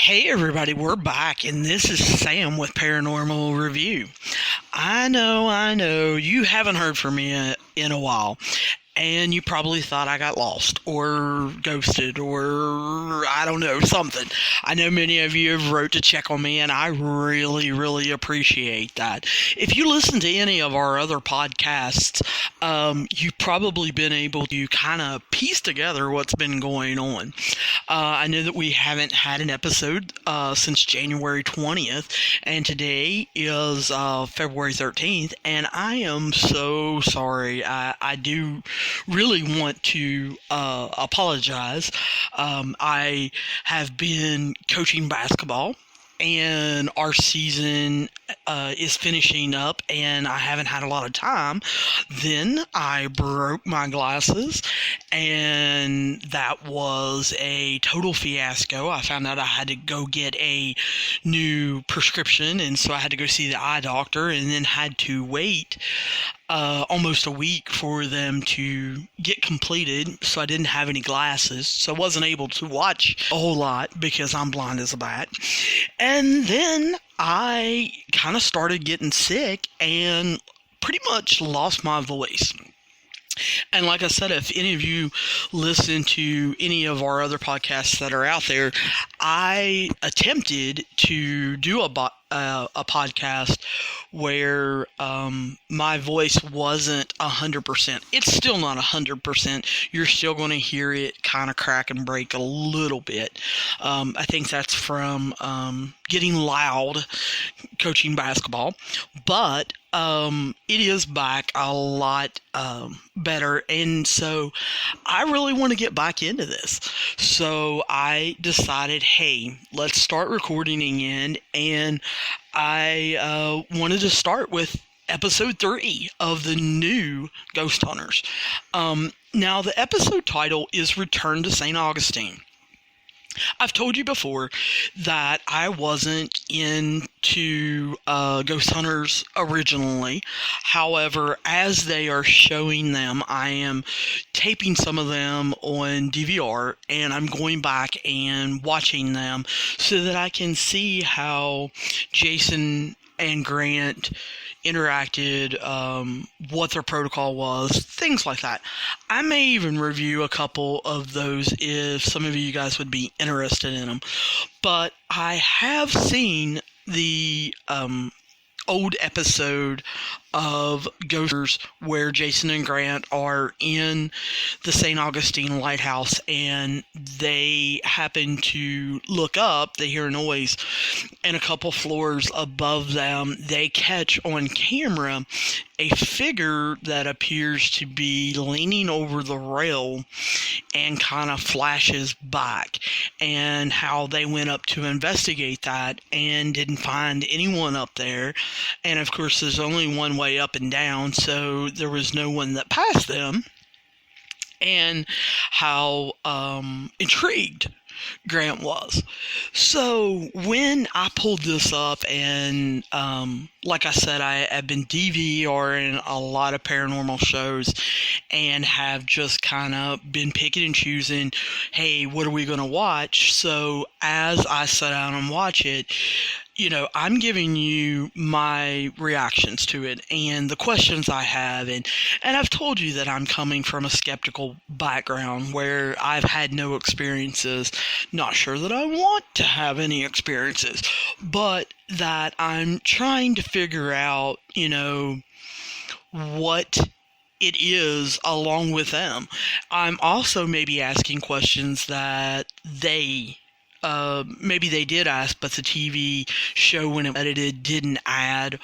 Hey everybody, we're back, and this is Sam with Paranormal Review. I know, you haven't heard from me in a while, and you probably thought I got lost, or ghosted, or I don't know, something. I know many of you have wrote to check on me, and I really appreciate that. If you listen to any of our other podcasts, you've probably been able to kind of piece together what's been going on. I know that we haven't had an episode since January 20th, and today is February 13th, and I am so sorry. I do really want to apologize. I have been coaching basketball, and our season is finishing up, and I haven't had a lot of time. Then I broke my glasses, and that was a total fiasco. I found out I had to go get a new prescription, and so I had to go see the eye doctor, and then had to wait almost a week for them to get completed, so I didn't have any glasses, so I wasn't able to watch a whole lot because I'm blind as a bat. And then I kind of started getting sick and pretty much lost my voice. And like I said, if any of you listen to any of our other podcasts that are out there, I attempted to do a podcast where my voice wasn't 100%. It's still not 100%. You're still going to hear it kind of crack and break a little bit. I think that's from getting loud coaching basketball. But it is back a lot better, and so I really want to get back into this. So I decided, hey, let's start recording again, and I wanted to start with episode 3 of the new Ghost Hunters. Now, the episode title is Return to St. Augustine. I've told you before that I wasn't into Ghost Hunters originally. However, as they are showing them, I am taping some of them on DVR, and I'm going back and watching them so that I can see how Jason and Grant interacted, what their protocol was, things like that. I may even review a couple of those if some of you guys would be interested in them. But I have seen the old episode of Ghosters where Jason and Grant are in the St. Augustine lighthouse, and they happen to look up, they hear a noise, and a couple floors above them they catch on camera a figure that appears to be leaning over the rail and kind of flashes back, and how they went up to investigate that and didn't find anyone up there. And of course there's only one way up and down, so there was no one that passed them, and how intrigued Grant was. So when I pulled this up, and like I said, I've been DVRing a lot of paranormal shows and have just kind of been picking and choosing, hey, what are we going to watch? So as I sat down and watch it, I'm giving you my reactions to it and the questions I have, and I've told you that I'm coming from a skeptical background where I've had no experiences, not sure that I want to have any experiences, but that I'm trying to figure out, what it is along with them. I'm also maybe asking questions that maybe they did ask, but the TV show, when it edited, didn't add,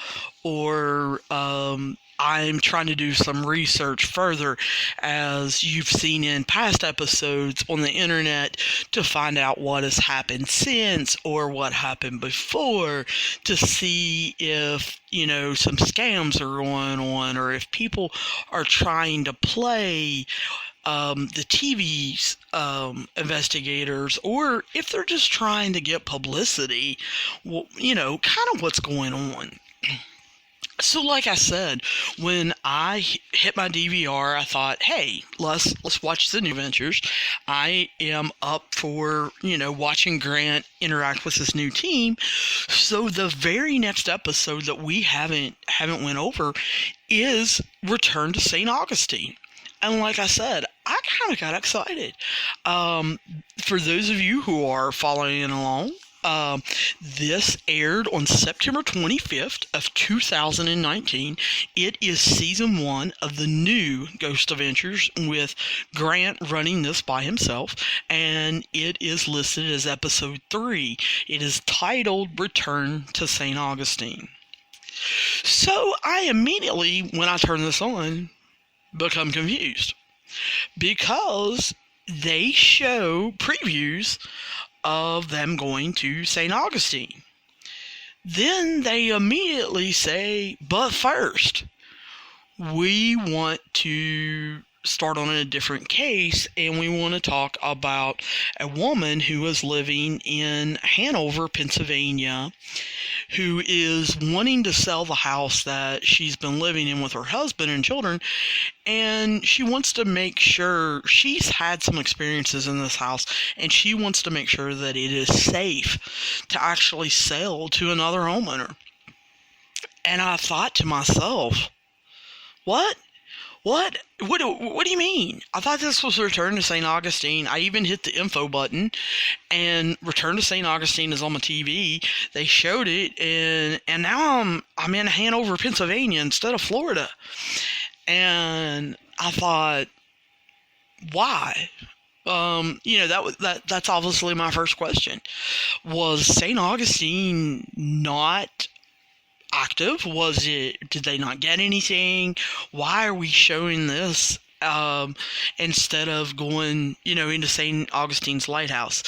or I'm trying to do some research further, as you've seen in past episodes on the internet, to find out what has happened since or what happened before, to see if, some scams are going on, or if people are trying to play the TV's investigators, or if they're just trying to get publicity, kind of what's going on. So, like I said, when I hit my DVR, I thought, "Hey, let's watch the new adventures." I am up for watching Grant interact with this new team. So the very next episode that we haven't went over is Return to St. Augustine. And like I said, I kind of got excited. Um, for those of you who are following along, um, this aired on September 25th of 2019. It is season 1 of the new Ghost Adventures with Grant running this by himself, and it is listed as episode 3. It is titled Return to St. Augustine. So I immediately, when I turn this on, become confused because they show previews of them going to St. Augustine. Then they immediately say, but first, we want to start on a different case, and we want to talk about a woman who is living in Hanover, Pennsylvania, who is wanting to sell the house that she's been living in with her husband and children, and she wants to make sure she's had some experiences in this house, and she wants to make sure that it is safe to actually sell to another homeowner. And I thought to myself, what? What do you mean? I thought this was Return to St. Augustine. I even hit the info button, and Return to St. Augustine is on my TV. They showed it, and now I'm in Hanover, Pennsylvania instead of Florida. And I thought, why? That's obviously my first question. Was St. Augustine not active? Did they not get anything? Why are we showing this instead of going into St. Augustine's lighthouse?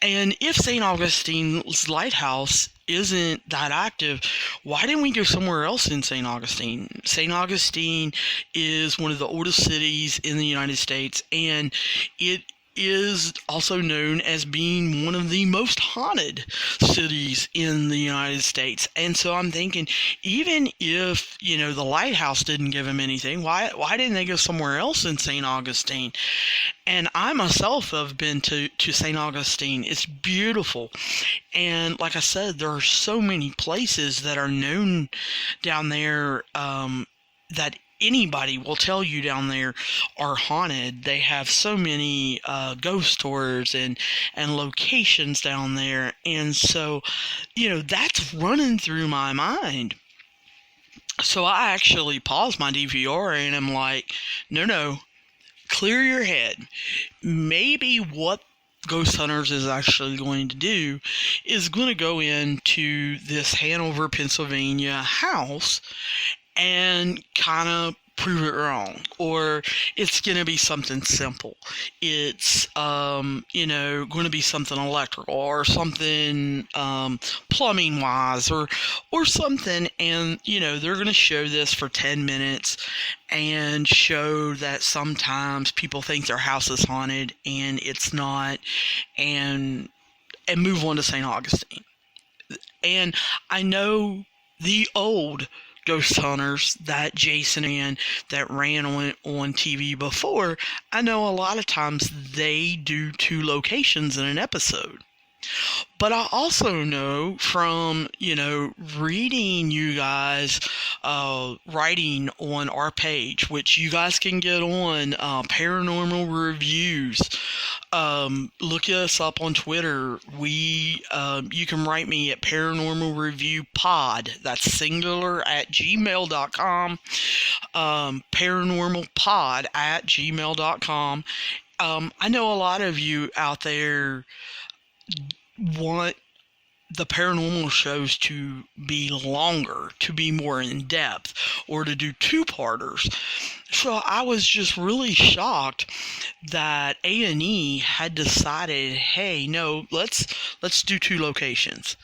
And if St. Augustine's lighthouse isn't that active, why didn't we go somewhere else in St. Augustine? St. Augustine is one of the oldest cities in the United States, and it is also known as being one of the most haunted cities in the United States. And so I'm thinking, even if, the lighthouse didn't give them anything, why didn't they go somewhere else in St. Augustine? And I myself have been to St. Augustine. It's beautiful. And like I said, there are so many places that are known down there that anybody will tell you down there are haunted. They have so many ghost tours and locations down there. And so, that's running through my mind. So I actually paused my DVR and I'm like, no, clear your head. Maybe what Ghost Hunters is actually going to do is going to go into this Hanover, Pennsylvania house and kind of prove it wrong, or it's going to be something simple. It's going to be something electrical or something plumbing wise or something, and they're going to show this for 10 minutes and show that sometimes people think their house is haunted and it's not, and move on to St. Augustine. And I know the old Ghost Hunters that Jason and that ran on TV before, I know a lot of times they do 2 locations in an episode. But I also know from, reading you guys writing on our page, which you guys can get on Paranormal Reviews. Look us up on Twitter. You can write me at Paranormal Review Pod. That's singular at gmail.com. Paranormalpod at gmail.com. I know a lot of you out there want the paranormal shows to be longer, to be more in depth, or to do 2-parters. So I was just really shocked that A&E had decided, hey, no, let's do 2 locations.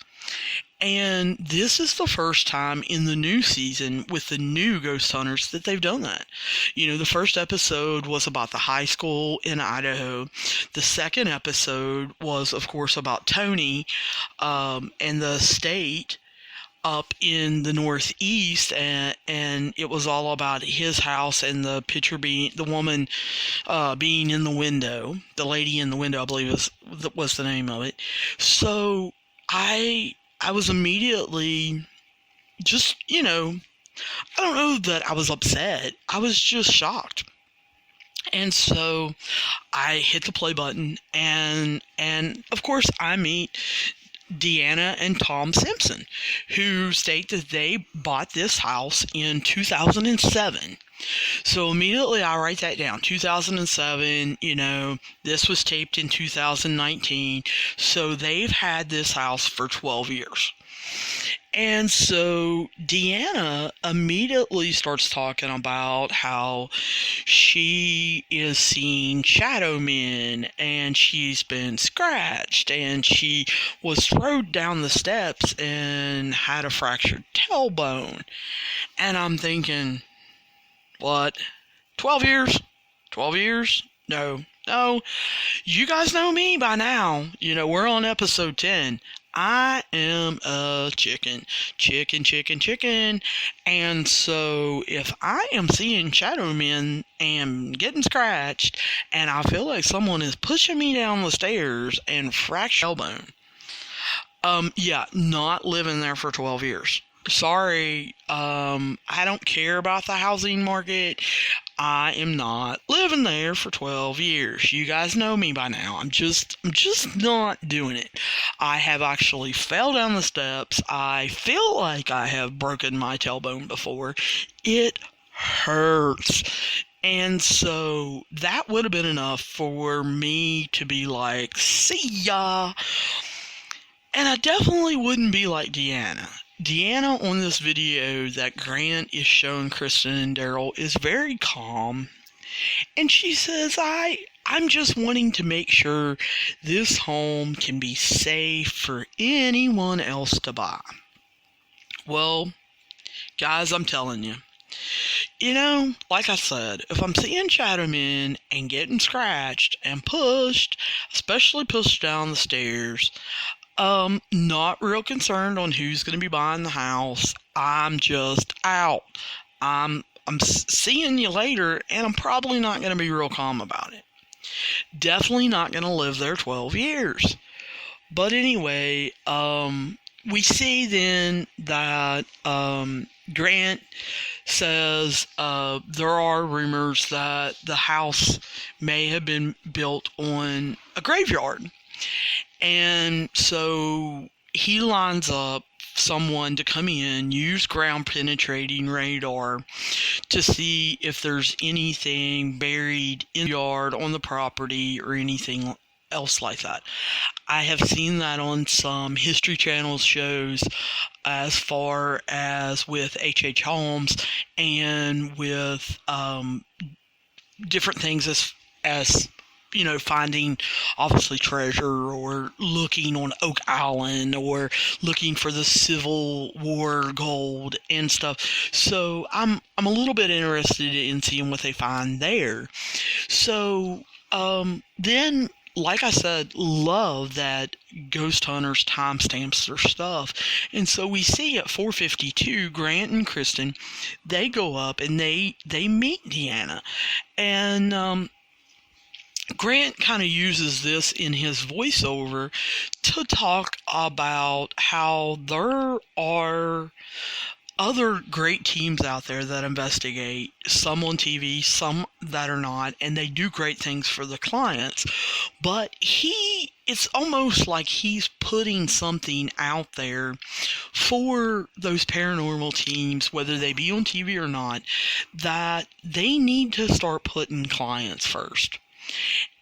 And this is the first time in the new season with the new Ghost Hunters that they've done that. The first episode was about the high school in Idaho. The second episode was, of course, about Tony and the state up in the Northeast, and it was all about his house and the picture being the woman being in the window, the lady in the window, I believe was the name of it. So I was immediately just, I don't know that I was upset. I was just shocked. And so I hit the play button, and of course I meet Deanna and Tom Simpson, who state that they bought this house in 2007. So immediately I write that down. 2007, this was taped in 2019. So they've had this house for 12 years. And so Deanna immediately starts talking about how she is seeing shadow men, and she's been scratched, and she was thrown down the steps and had a fractured tailbone. And I'm thinking, what? 12 years? 12 years? No. You guys know me by now. We're on episode 10. I am a chicken. And so if I am seeing shadow men and getting scratched, and I feel like someone is pushing me down the stairs and fractured elbone, yeah, not living there for 12 years. Sorry, I don't care about the housing market. I am not living there for 12 years. You guys know me by now. I'm just not doing it. I have actually fell down the steps. I feel like I have broken my tailbone before. It hurts. And so that would have been enough for me to be like, see ya. And I definitely wouldn't be like Deanna. Deanna on this video that Grant is showing Kristen and Daryl is very calm. And she says, I'm just wanting to make sure this home can be safe for anyone else to buy. Well, guys, I'm telling you. Like I said, if I'm seeing shadow men and getting scratched and pushed, especially pushed down the stairs, not real concerned on who's going to be buying the house. I'm just out. I'm seeing you later, and I'm probably not going to be real calm about it. Definitely not going to live there 12 years. But anyway, we see then that Grant says there are rumors that the house may have been built on a graveyard. And so he lines up someone to come in, use ground penetrating radar to see if there's anything buried in the yard, on the property, or anything else like that. I have seen that on some History Channel shows, as far as with H.H. Holmes, and with different things as finding obviously treasure, or looking on Oak Island, or looking for the Civil War gold and stuff. So I'm a little bit interested in seeing what they find there. So then, like I said, love that Ghost Hunters timestamps their stuff. And so we see at 4:52, Grant and Kristen, they go up and they meet Deanna. And Grant kind of uses this in his voiceover to talk about how there are other great teams out there that investigate, some on TV, some that are not, and they do great things for the clients. But it's almost like he's putting something out there for those paranormal teams, whether they be on TV or not, that they need to start putting clients first.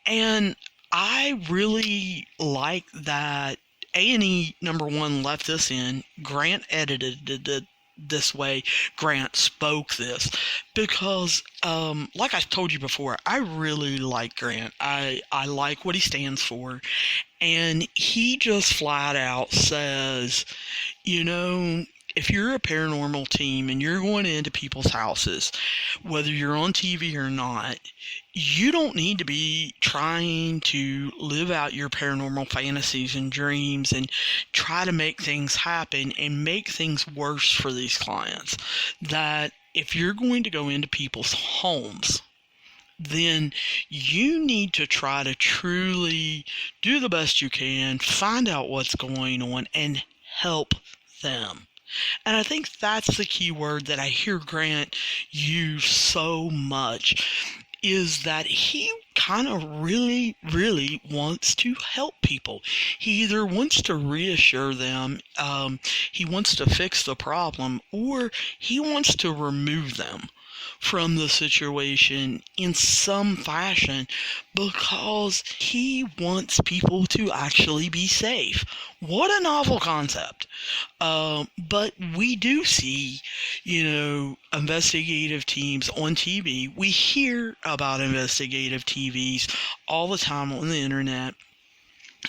And I really like that A&E number one left this in. Grant edited it this way. Grant spoke this because, like I told you before, I really like Grant. I like what he stands for. And he just flat out says, if you're a paranormal team and you're going into people's houses, whether you're on TV or not, you don't need to be trying to live out your paranormal fantasies and dreams and try to make things happen and make things worse for these clients. That if you're going to go into people's homes, then you need to try to truly do the best you can, find out what's going on, and help them. And I think that's the key word that I hear Grant use so much, is that he kind of really, really wants to help people. He either wants to reassure them, he wants to fix the problem, or he wants to remove them from the situation in some fashion, because he wants people to actually be safe. What a novel concept. But we do see, investigative teams on TV. We hear about investigative TVs all the time on the internet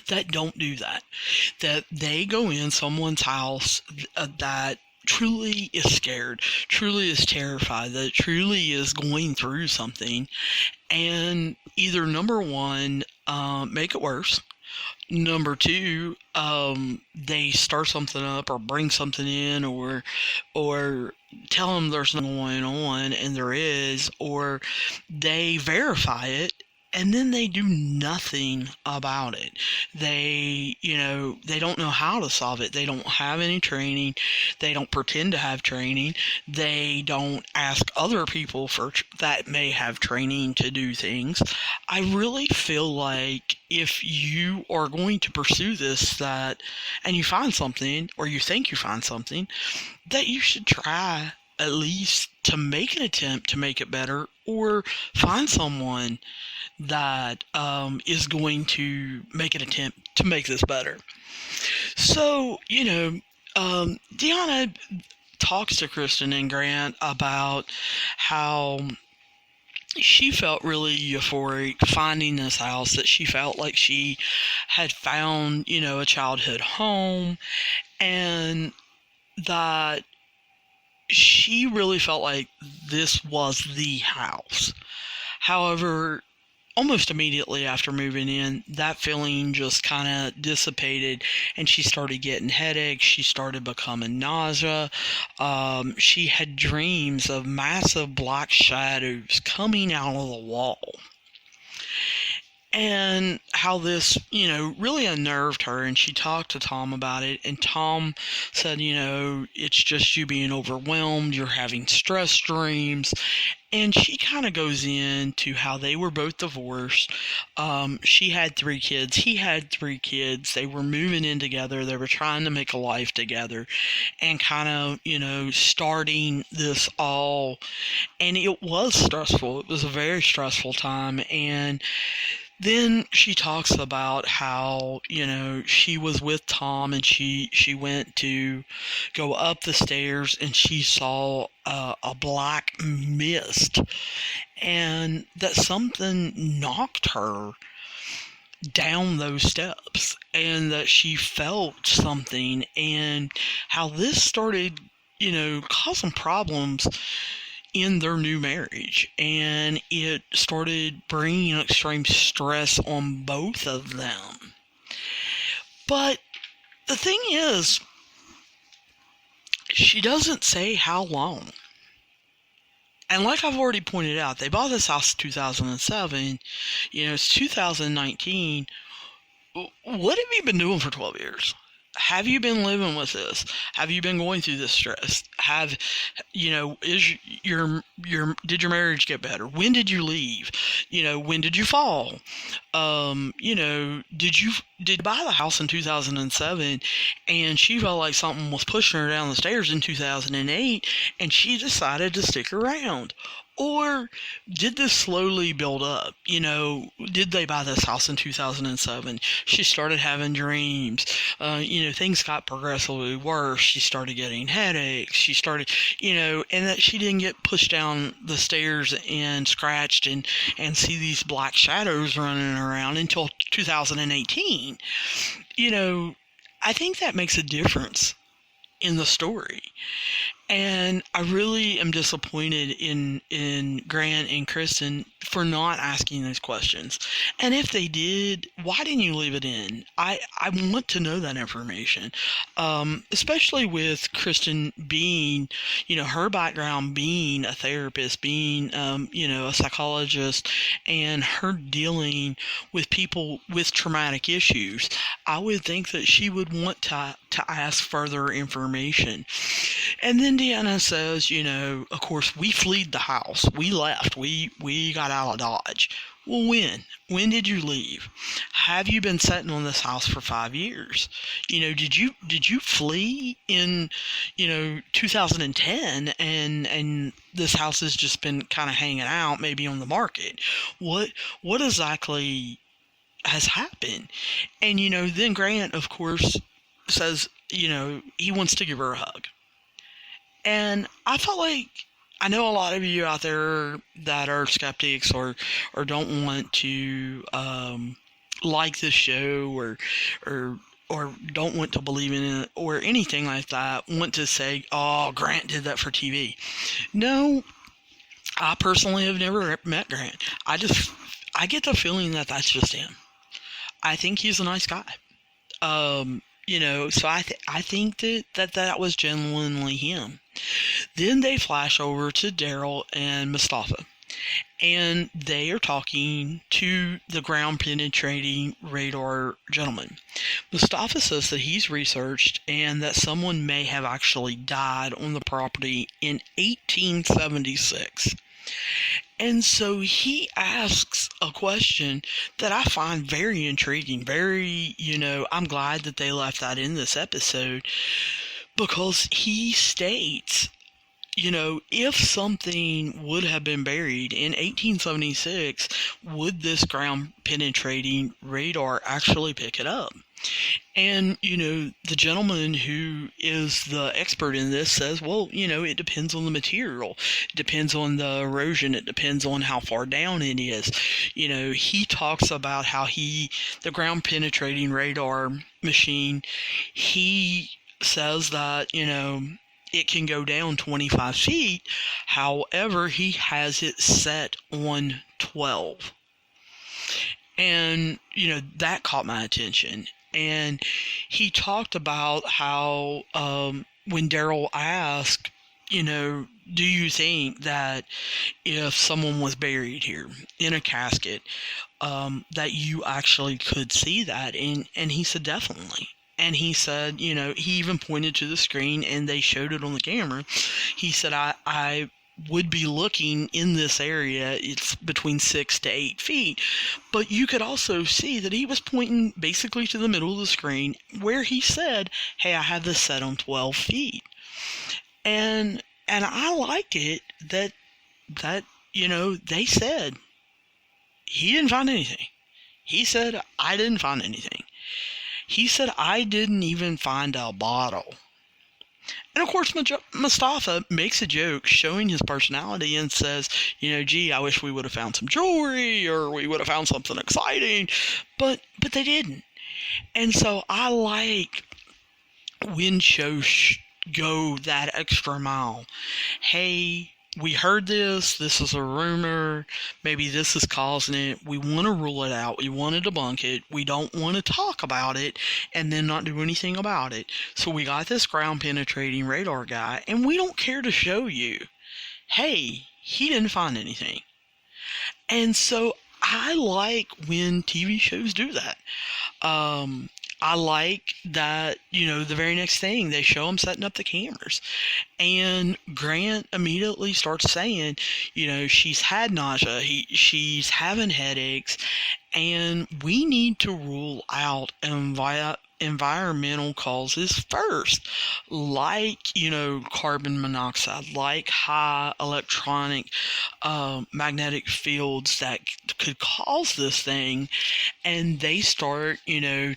that don't do that. That they go in someone's house that truly is scared, truly is terrified, that truly is going through something, and either number one, make it worse. Number two, they start something up or bring something in, or tell them there's nothing going on and there is, or they verify it and then they do nothing about it. They don't know how to solve it. They don't have any training. They don't pretend to have training. They don't ask other people that may have training to do things. I really feel like if you are going to pursue this, and you find something, or you think you find something, that you should try at least to make an attempt to make it better, or find someone that is going to make an attempt to make this better. So, Deanna talks to Kristen and Grant about how she felt really euphoric finding this house, that she felt like she had found, a childhood home, and that she really felt like this was the house. However, almost immediately after moving in, that feeling just kind of dissipated, and she started getting headaches. She started becoming nausea. She had dreams of massive black shadows coming out of the wall. And how this, really unnerved her, and she talked to Tom about it, and Tom said, it's just you being overwhelmed, you're having stress dreams. And she kind of goes into how they were both divorced. She had 3 kids. He had 3 kids. They were moving in together. They were trying to make a life together, and kind of, starting this all. And it was stressful. It was a very stressful time. And then she talks about how, she was with Tom, and she went to go up the stairs, and she saw a black mist, and that something knocked her down those steps, and that she felt something, and how this started, causing problems in their new marriage, and it started bringing extreme stress on both of them. But the thing is, she doesn't say how long. And like I've already pointed out, they bought this house in 2007. It's 2019. What have you been doing for 12 years? Have you been living with this? Have you been going through this stress? Did your marriage get better? When did you leave? When did you fall? Did you buy the house in 2007 and she felt like something was pushing her down the stairs in 2008 and she decided to stick around? Or did this slowly build up? Did they buy this house in 2007? She started having dreams. Things got progressively worse. She started getting headaches. She started, and that she didn't get pushed down the stairs and scratched and see these black shadows running around until 2018. I think that makes a difference in the story. And I really am disappointed in Grant and Kristen for not asking those questions. And if they did, why didn't you leave it in? I want to know that information, especially with Kristen being, her background being a therapist, being, a psychologist, and her dealing with people with traumatic issues. I would think that she would want to ask further information. And then Deanna says, of course, we fled the house. We left. We got out of Dodge. Well, when? When did you leave? Have you been sitting on this house for 5 years? Did you flee in, 2010 and this house has just been kind of hanging out, maybe on the market? What exactly has happened? And, then Grant, of course, says, he wants to give her a hug. And I felt like, I know a lot of you out there that are skeptics or don't want to like this show or don't want to believe in it or anything like that, want to say, oh, Grant did that for TV. No, I personally have never met Grant. I get the feeling that that's just him. I think he's a nice guy. So I think that was genuinely him. Then they flash over to Daryl and Mustafa, and they are talking to the ground-penetrating radar gentleman. Mustafa says that he's researched and that someone may have actually died on the property in 1876. And so he asks a question that I find very intriguing, very, I'm glad that they left that in this episode, because he states, if something would have been buried in 1876, would this ground-penetrating radar actually pick it up? And, the gentleman who is the expert in this says, well, it depends on the material. It depends on the erosion. It depends on how far down it is. He talks about how the ground-penetrating radar machine, he says that, it can go down 25 feet. However, he has it set on 12. And, that caught my attention. And he talked about how when Daryl asked, do you think that if someone was buried here in a casket, that you actually could see that? And he said, definitely. And he said, he even pointed to the screen and they showed it on the camera. He said, I would be looking in this area. It's between 6 to 8 feet. But you could also see that he was pointing basically to the middle of the screen where he said, hey, I have this set on 12 feet. And I like it that they said he didn't find anything. He said, I didn't find anything. He said, I didn't even find a bottle. And of course, Mustafa makes a joke showing his personality and says, gee, I wish we would have found some jewelry or we would have found something exciting. But they didn't. And so I like when shows go that extra mile. Hey, we heard this is a rumor, maybe this is causing it, we want to rule it out, we want to debunk it, we don't want to talk about it, and then not do anything about it. So we got this ground-penetrating radar guy, and we don't care to show you, hey, he didn't find anything. And so I like when TV shows do that. I like that, the very next thing, they show him setting up the cameras. And Grant immediately starts saying, she's had nausea, she's having headaches, and we need to rule out environmental causes first, like, carbon monoxide, like high electronic magnetic fields that could cause this thing. And they start,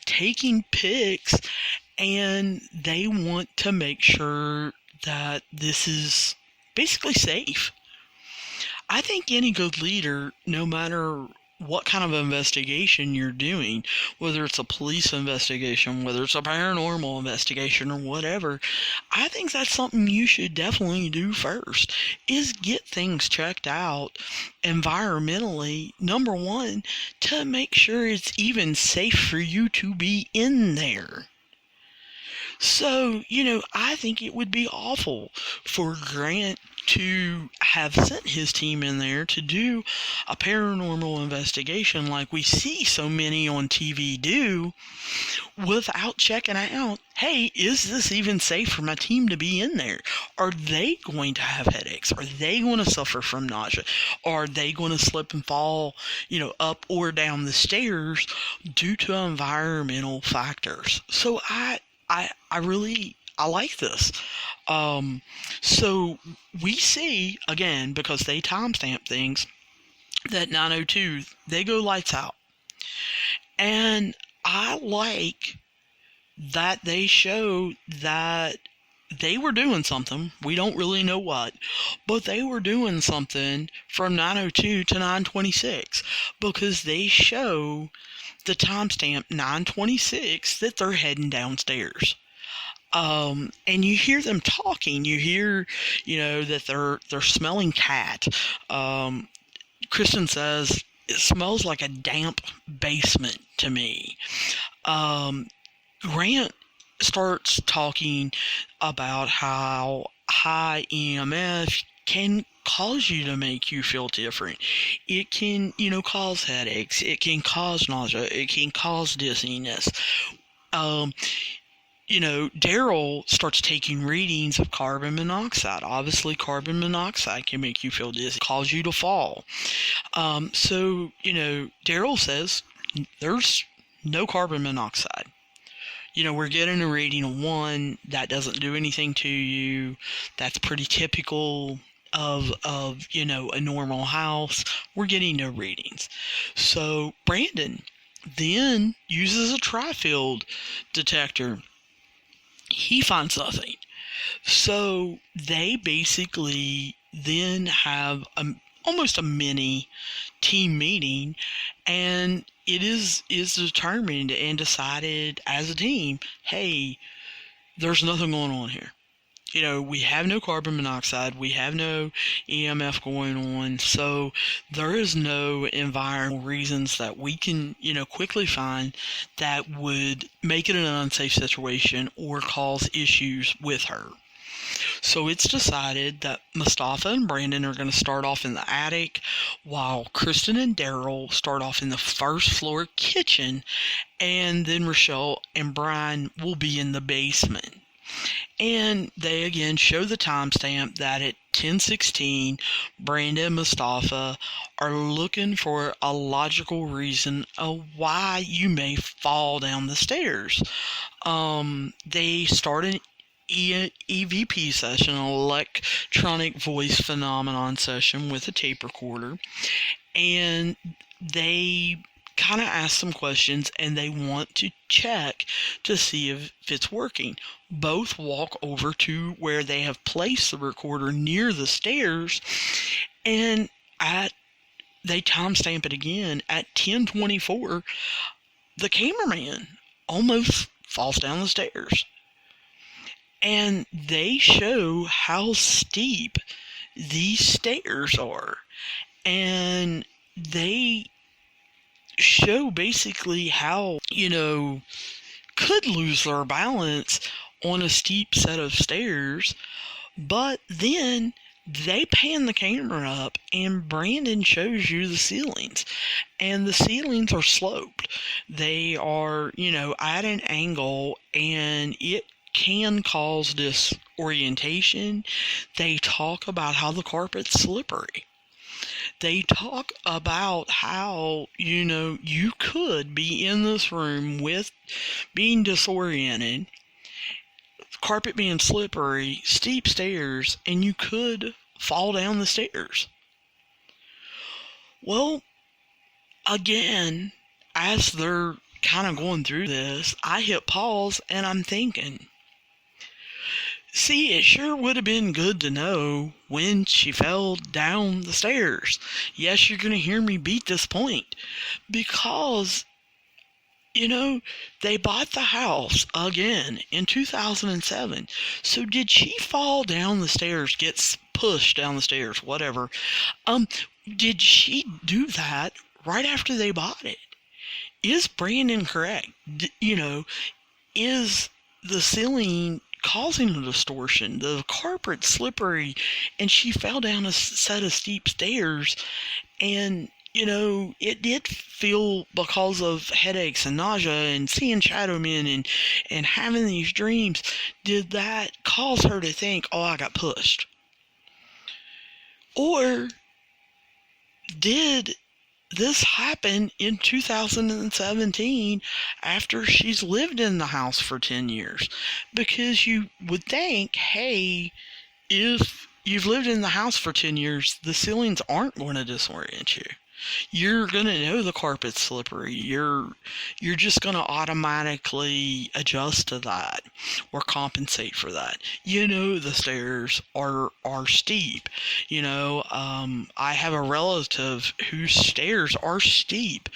taking pics, and they want to make sure that this is basically safe. I think any good leader, no matter what kind of investigation you're doing, whether it's a police investigation, whether it's a paranormal investigation, or whatever, I think that's something you should definitely do first, is get things checked out environmentally, number one, to make sure it's even safe for you to be in there. So, I think it would be awful for Grant to have sent his team in there to do a paranormal investigation like we see so many on TV do, without checking out, hey, is this even safe for my team to be in there? Are they going to have headaches? Are they going to suffer from nausea? Are they going to slip and fall, up or down the stairs due to environmental factors? So I really like this. So we see, again, because they timestamp things, that 9:02, they go lights out. And I like that they show that they were doing something. We don't really know what, but they were doing something from 9:02 to 9:26, because they show the timestamp 9:26 that they're heading downstairs. And you hear them talking. You hear, that they're smelling cat. Kristen says it smells like a damp basement to me. Grant starts talking about how high EMF can cause you to make you feel different. It can, cause headaches. It can cause nausea. It can cause dizziness. Daryl starts taking readings of carbon monoxide. Obviously, carbon monoxide can make you feel dizzy, cause you to fall. So, Daryl says there's no carbon monoxide. We're getting a rating of 1. That doesn't do anything to you. That's pretty typical of a normal house. We're getting no ratings. So Brandon then uses a tri-field detector. He finds nothing. So they basically then have almost a mini team meeting, and it is determined and decided as a team, hey, there's nothing going on here. We have no carbon monoxide, we have no EMF going on, so there is no environmental reasons that we can, quickly find that would make it an unsafe situation or cause issues with her. So it's decided that Mustafa and Brandon are going to start off in the attic, while Kristen and Daryl start off in the first floor kitchen, and then Rochelle and Brian will be in the basement. And they again show the timestamp that at 10:16, Brandon and Mustafa are looking for a logical reason of why you may fall down the stairs. They start an EVP session, an electronic voice phenomenon session with a tape recorder, and they kind of ask some questions, and they want to check to see if it's working. Both walk over to where they have placed the recorder near the stairs, and they timestamp it again at 10:24. The cameraman almost falls down the stairs, and they show how steep these stairs are, and they show basically how, could lose their balance on a steep set of stairs. But then they pan the camera up, and Brandon shows you the ceilings, and the ceilings are sloped. They are, at an angle, and it can cause disorientation. They talk about how the carpet's slippery. They talk about how, you could be in this room with being disoriented, carpet being slippery, steep stairs, and you could fall down the stairs. Well, again, as they're kind of going through this, I hit pause, and I'm thinking, See, it sure would have been good to know when she fell down the stairs. Yes, you're going to hear me beat this point. Because, you know, they bought the house again in 2007. So did she fall down the stairs, get pushed down the stairs, whatever? Did she do that right after they bought it? Is Brandon correct? Is the ceiling causing a distortion? The carpet slippery, and she fell down a set of steep stairs, and it did feel, because of headaches and nausea and seeing shadow men and having these dreams, did that cause her to think, oh, I got pushed? Or did this happened in 2017 after she's lived in the house for 10 years? Because you would think, hey, if you've lived in the house for 10 years, the ceilings aren't going to disorient you. You're going to know the carpet's slippery. You're just going to automatically adjust to that or compensate for that. The stairs are steep. I have a relative whose stairs are steep.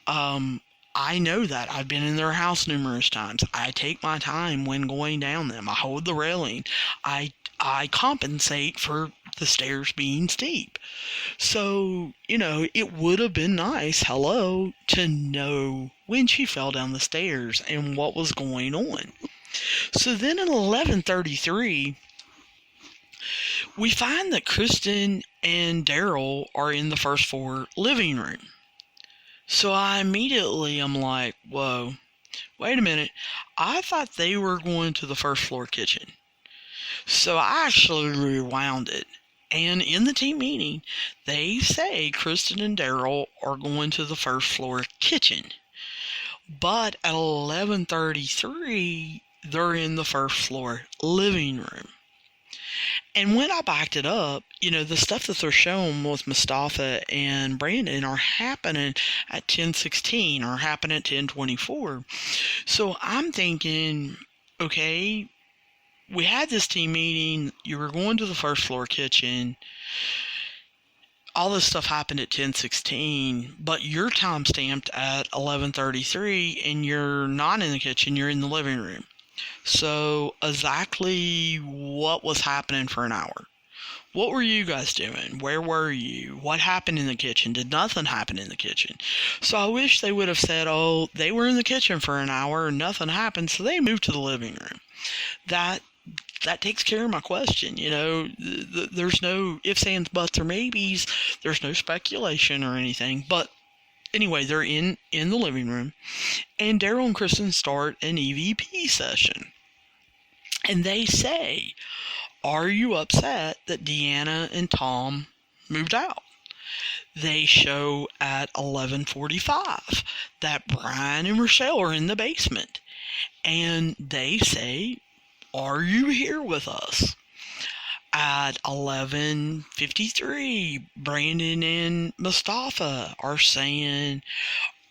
I know that. I've been in their house numerous times. I take my time when going down them. I hold the railing. I compensate for the stairs being steep. So, it would have been nice, to know when she fell down the stairs and what was going on. So then in 1133, we find that Kristen and Daryl are in the first floor living room. So I immediately am like, whoa, wait a minute. I thought they were going to the first floor kitchen. So I actually rewound it. And in the team meeting, they say Kristen and Daryl are going to the first floor kitchen. But at 11:33, they're in the first floor living room. And when I backed it up, the stuff that they're showing with Mustafa and Brandon are happening at 10:16 or happen at 10:24. So I'm thinking, okay, we had this team meeting, you were going to the first floor kitchen, all this stuff happened at 10:16, but you're time stamped at 11:33 and you're not in the kitchen, you're in the living room. So exactly what was happening for an hour? What were you guys doing? Where were you? What happened in the kitchen? Did nothing happen in the kitchen? So I wish they would have said, oh, they were in the kitchen for an hour and nothing happened, so they moved to the living room. That takes care of my question. There's no ifs, ands, buts, or maybes. There's no speculation or anything. But anyway, they're in the living room, and Daryl and Kristen start an EVP session. And they say, are you upset that Deanna and Tom moved out? They show at 11:45 that Brian and Rochelle are in the basement. And they say, are you here with us? At 11:53, Brandon and Mustafa are saying,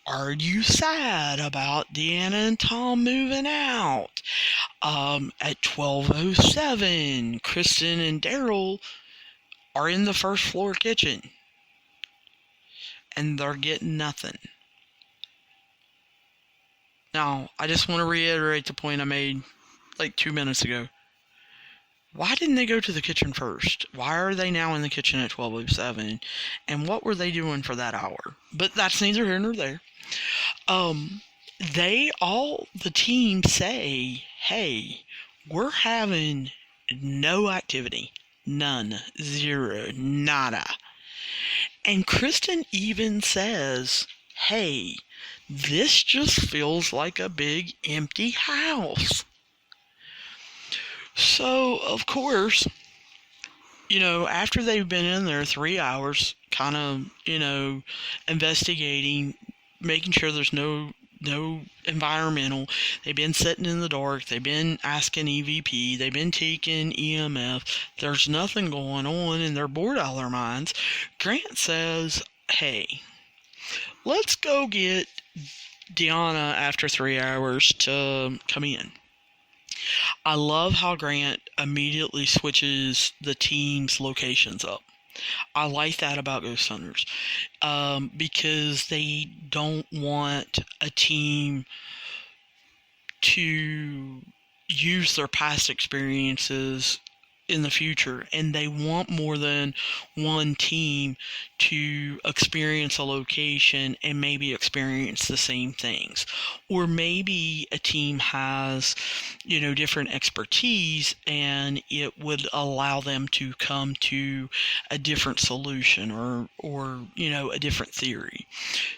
are you sad about Deanna and Tom moving out? At 12:07, Kristen and Daryl are in the first floor kitchen. And they're getting nothing. Now, I just want to reiterate the point I made like 2 minutes ago. Why didn't they go to the kitchen first? Why are they now in the kitchen at 12:07? And what were they doing for that hour? But that's neither here nor there. The team say, hey, we're having no activity. None. Zero. Nada. And Kristen even says, hey, this just feels like a big empty house. So, of course, after they've been in there 3 hours, kind of, investigating, making sure there's no environmental, they've been sitting in the dark, they've been asking EVP, they've been taking EMF, there's nothing going on, and they're bored out of their minds. Grant says, hey, let's go get Deanna after 3 hours to come in. I love how Grant immediately switches the team's locations up. I like that about Ghost Hunters, because they don't want a team to use their past experiences in the future, and they want more than one team to experience a location and maybe experience the same things. Or maybe a team has, different expertise, and it would allow them to come to a different solution, or a different theory.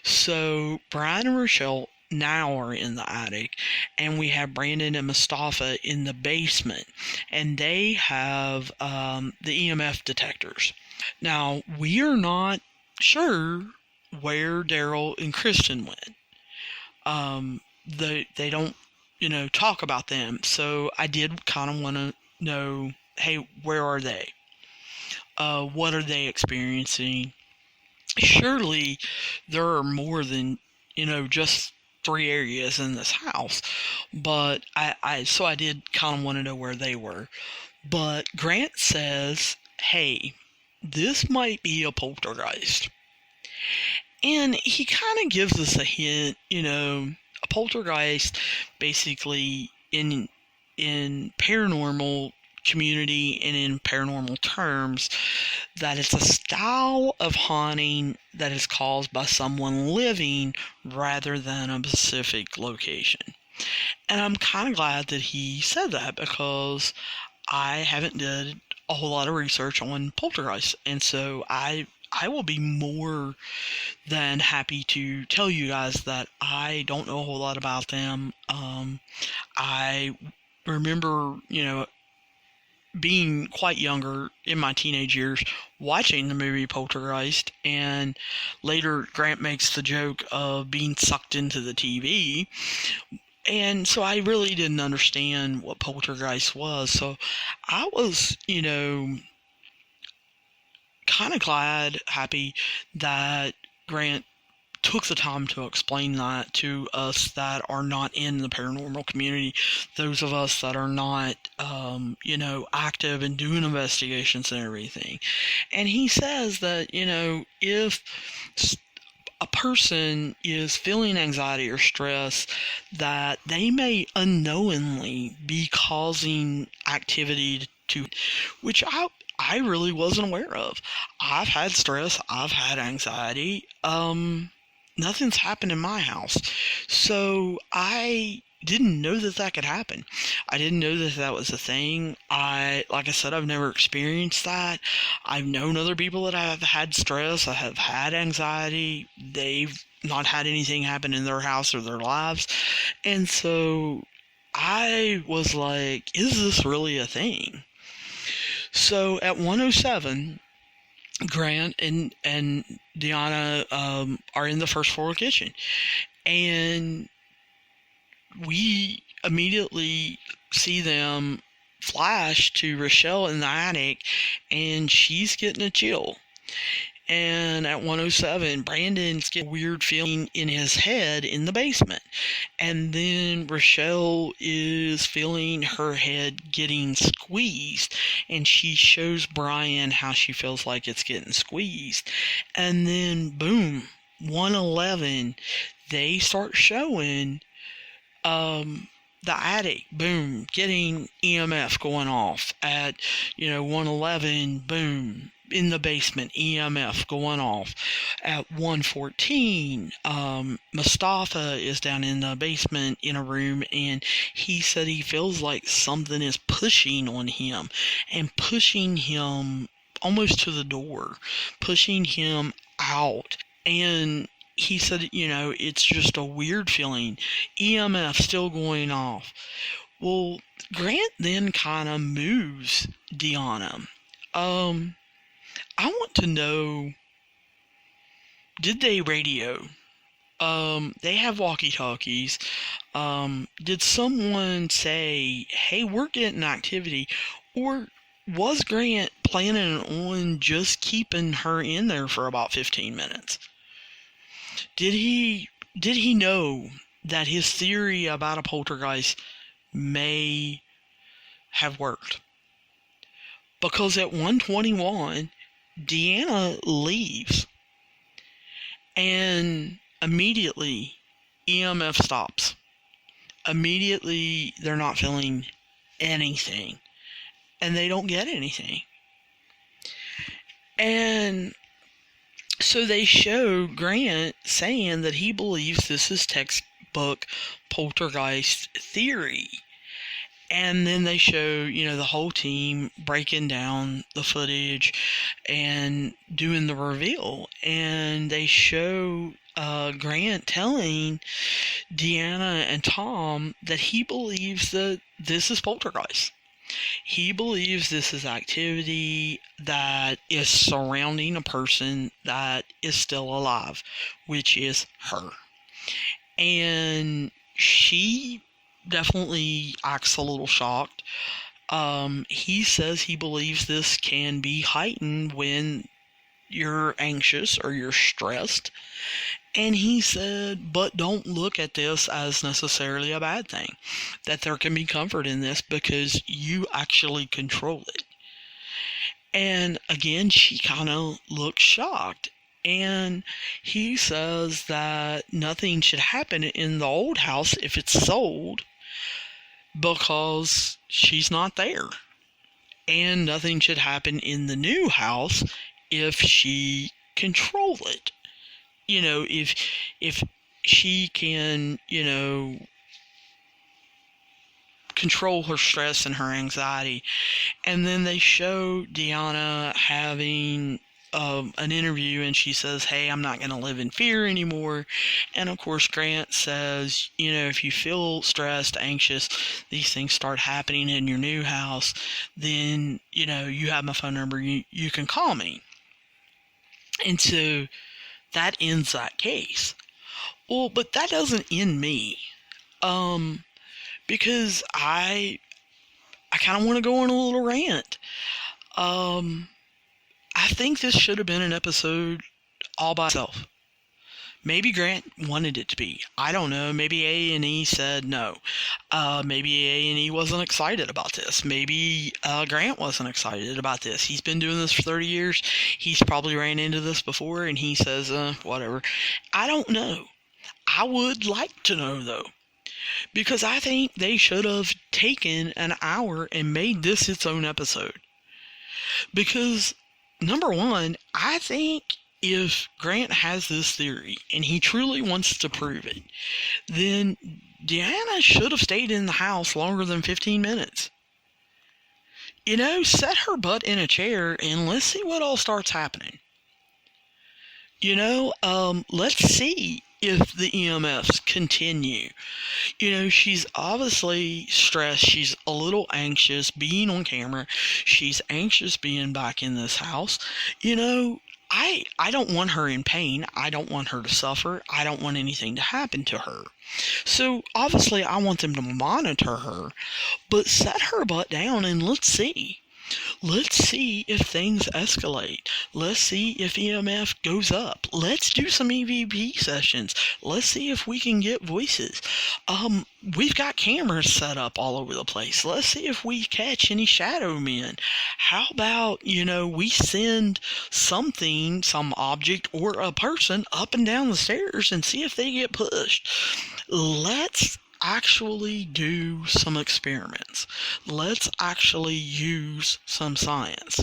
So Brian and Rochelle now are in the attic, and we have Brandon and Mustafa in the basement, and they have the EMF detectors. Now, we are not sure where Daryl and Kristen went. They don't, talk about them, so I did kind of want to know, hey, where are they? What are they experiencing? Surely there are more than, just 3 areas in this house, but I did kind of want to know where they were. But Grant says, hey, this might be a poltergeist. And he kind of gives us a hint, a poltergeist basically in paranormal community and in paranormal terms, that it's a style of haunting that is caused by someone living rather than a specific location. And I'm kind of glad that he said that, because I haven't did a whole lot of research on poltergeists, and so I will be more than happy to tell you guys that I don't know a whole lot about them. I remember, being quite younger in my teenage years, watching the movie Poltergeist, and later Grant makes the joke of being sucked into the TV. And so I really didn't understand what Poltergeist was. So I was, kind of glad, happy that Grant took the time to explain that to us that are not in the paranormal community, those of us that are not, active and doing investigations and everything. And he says that, if a person is feeling anxiety or stress, that they may unknowingly be causing activity to, which I really wasn't aware of. I've had stress, I've had anxiety. Nothing's happened in my house. So I didn't know that could happen. I didn't know that was a thing. Like I said, I've never experienced that. I've known other people that have had stress, I have had anxiety. They've not had anything happen in their house or their lives. And so I was like, is this really a thing? So at 107, Grant and Deanna are in the first floor kitchen, and we immediately see them flash to Rochelle in the attic, and she's getting a chill. And at 107, Brandon's getting a weird feeling in his head in the basement. And then Rochelle is feeling her head getting squeezed. And she shows Brian how she feels like it's getting squeezed. And then, boom, 111, they start showing the attic, boom, getting EMF going off. At, 111, boom, in the basement, EMF going off. At 114, Mustafa is down in the basement in a room, and he said he feels like something is pushing on him, and pushing him almost to the door, pushing him out. And he said, it's just a weird feeling. EMF still going off. Well, Grant then kind of moves Deanna. I want to know, did they radio? They have walkie-talkies. Did someone say, hey, we're getting activity? Or was Grant planning on just keeping her in there for about 15 minutes? Did he know that his theory about a poltergeist may have worked. Because at 1:21, Deanna leaves, and immediately EMF stops. Immediately they're not feeling anything, and they don't get anything. And so they show Grant saying that he believes this is textbook poltergeist theory. And then they show, the whole team breaking down the footage and doing the reveal. And they show Grant telling Deanna and Tom that he believes that this is poltergeist. He believes this is activity that is surrounding a person that is still alive, which is her. And she definitely acts a little shocked. He says he believes this can be heightened when you're anxious or you're stressed. And he said, but don't look at this as necessarily a bad thing. That there can be comfort in this because you actually control it. And again, she kind of looks shocked. And he says that nothing should happen in the old house if it's sold because she's not there. And nothing should happen in the new house if she control it. If she can, control her stress and her anxiety. And then they show Deanna having an interview, and she says, hey, I'm not going to live in fear anymore. And of course Grant says, if you feel stressed, anxious, these things start happening in your new house, then you have my phone number, you can call me. And so that ends that case. Well, but that doesn't end me, because I kind of want to go on a little rant. I think this should have been an episode all by itself. Maybe Grant wanted it to be. I don't know. Maybe A&E said no. Maybe A&E wasn't excited about this. Maybe Grant wasn't excited about this. He's been doing this for 30 years. He's probably ran into this before, and he says, whatever. I don't know. I would like to know, though. Because I think they should have taken an hour and made this its own episode. Because, number one, I think if Grant has this theory and he truly wants to prove it, then Deanna should have stayed in the house longer than 15 minutes. Set her butt in a chair and let's see what all starts happening. Let's see if the EMFs continue. She's obviously stressed. She's a little anxious being on camera. She's anxious being back in this house. I don't want her in pain. I don't want her to suffer. I don't want anything to happen to her. So obviously I want them to monitor her, but set her butt down and let's see. Let's see if things escalate. Let's see if EMF goes up. Let's do some EVP sessions. Let's see if we can get voices. We've got cameras set up all over the place. Let's see if we catch any shadow men. How about, we send something, some object or a person up and down the stairs and see if they get pushed. Let's actually do some experiments. Let's actually use some science.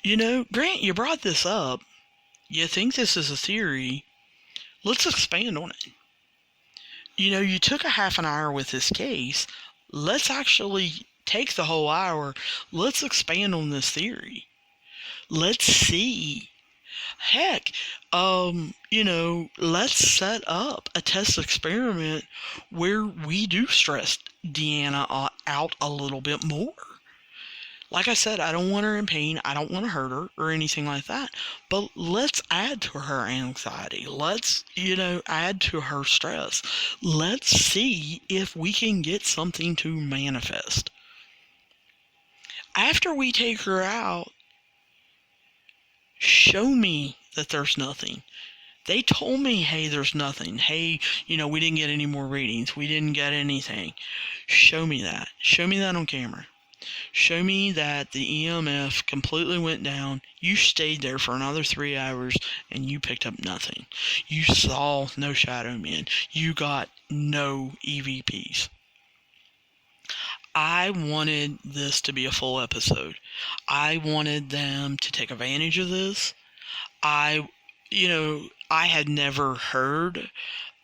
Grant, you brought this up. You think this is a theory. Let's expand on it. You took a half an hour with this case. Let's actually take the whole hour. Let's expand on this theory. Let's see. Heck, let's set up a test experiment where we do stress Deanna out a little bit more. Like I said, I don't want her in pain. I don't want to hurt her or anything like that. But let's add to her anxiety. Let's, add to her stress. Let's see if we can get something to manifest. After we take her out, show me that there's nothing. They told me, hey, there's nothing. Hey, we didn't get any more readings. We didn't get anything. Show me that. Show me that on camera. Show me that the EMF completely went down. You stayed there for another 3 hours and you picked up nothing. You saw no shadow men. You got no EVPs. I wanted this to be a full episode. I wanted them to take advantage of this. I had never heard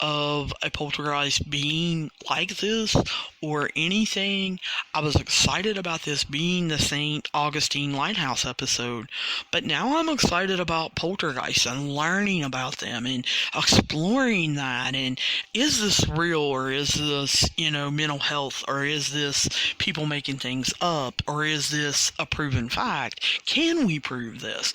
of a poltergeist being like this or anything. I was excited about this being the St. Augustine Lighthouse episode, but now I'm excited about poltergeists and learning about them and exploring that. And is this real, or is this, mental health, or is this people making things up, or is this a proven fact? Can we prove this?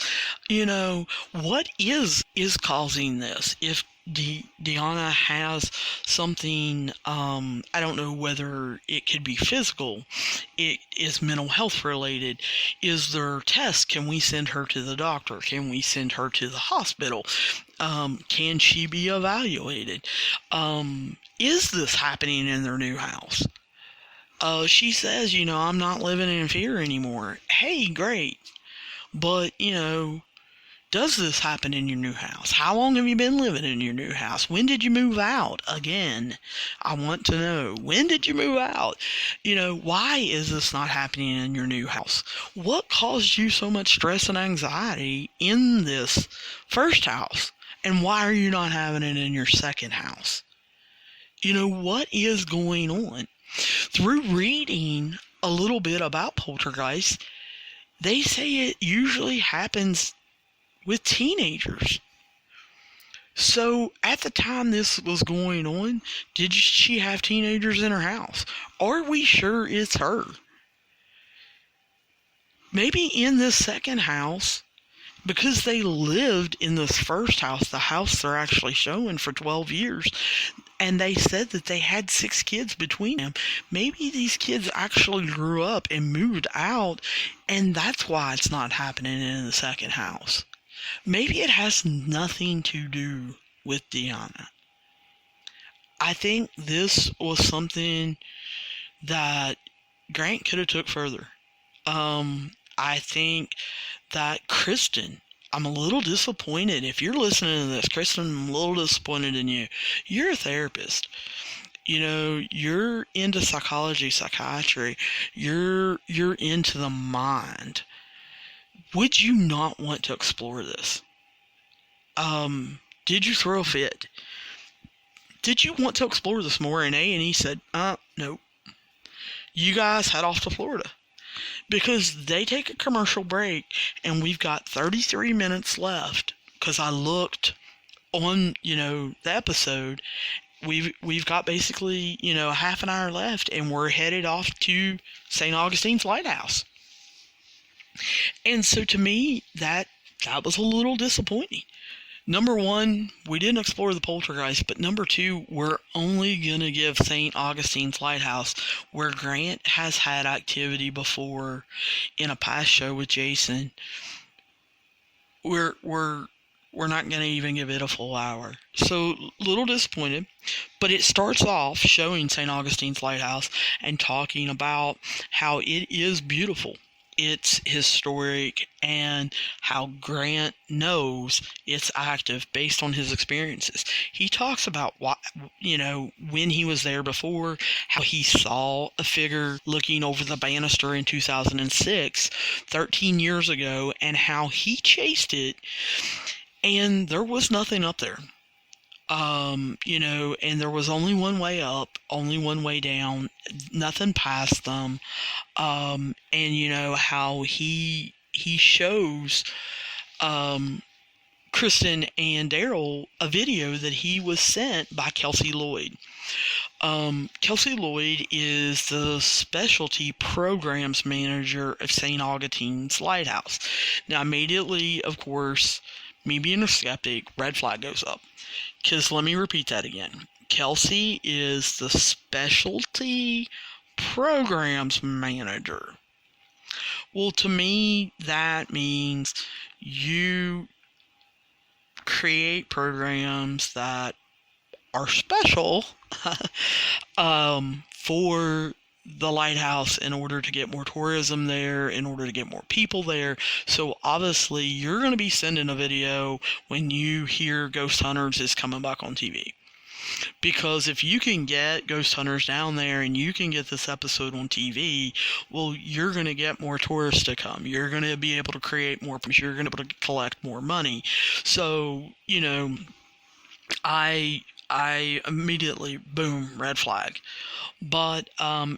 What is causing this? If Deanna has something, I don't know whether it could be physical, it is mental health related. Is there tests? Can we send her to the doctor? Can we send her to the hospital? Can she be evaluated? Is this happening in their new house? She says, I'm not living in fear anymore. Hey, great. But, does this happen in your new house? How long have you been living in your new house? When did you move out? Again, I want to know. When did you move out? Why is this not happening in your new house? What caused you so much stress and anxiety in this first house? And why are you not having it in your second house? What is going on? Through reading a little bit about poltergeists, they say it usually happens with teenagers. So at the time this was going on, did she have teenagers in her house? Are we sure it's her? Maybe in this second house, because they lived in this first house, the house they're actually showing, for 12 years, and they said that they had 6 kids between them. Maybe these kids actually grew up and moved out, and that's why it's not happening in the second house. Maybe it has nothing to do with Deanna. I think this was something that Grant could have took further. I think that Kristen, I'm a little disappointed. If you're listening to this, Kristen, I'm a little disappointed in you. You're a therapist. You're into psychology, psychiatry. You're into the mind. Would you not want to explore this? Did you throw a fit? Did you want to explore this more? And A&E said, no. You guys head off to Florida. Because they take a commercial break, and we've got 33 minutes left. Because I looked on, the episode. We've got basically, half an hour left, and we're headed off to St. Augustine's Lighthouse. And so to me, that was a little disappointing. Number one, we didn't explore the poltergeist, but number two, we're only going to give St. Augustine's Lighthouse, where Grant has had activity before in a past show with Jason. We're not going to even give it a full hour. So, a little disappointed, but it starts off showing St. Augustine's Lighthouse and talking about how it is beautiful. It's historic, and how Grant knows it's active based on his experiences. He talks about when he was there before, how he saw a figure looking over the banister in 2006, 13 years ago, and how he chased it, and there was nothing up there. And there was only one way up, only one way down, nothing past them. And how he shows Kristen and Daryl a video that he was sent by Kelsey Lloyd. Kelsey Lloyd is the specialty programs manager of St. Augustine's Lighthouse. Now, immediately, of course, me being a skeptic, red flag goes up. Because let me repeat that again. Kelsey is the specialty programs manager. Well, to me, that means you create programs that are special for the lighthouse in order to get more tourism there, in order to get more people there. So obviously you're going to be sending a video when you hear Ghost Hunters is coming back on TV. Because if you can get Ghost Hunters down there and you can get this episode on TV, well, you're going to get more tourists to come. You're going to be able to create more, you're going to be able to collect more money. So, I immediately, boom, red flag. But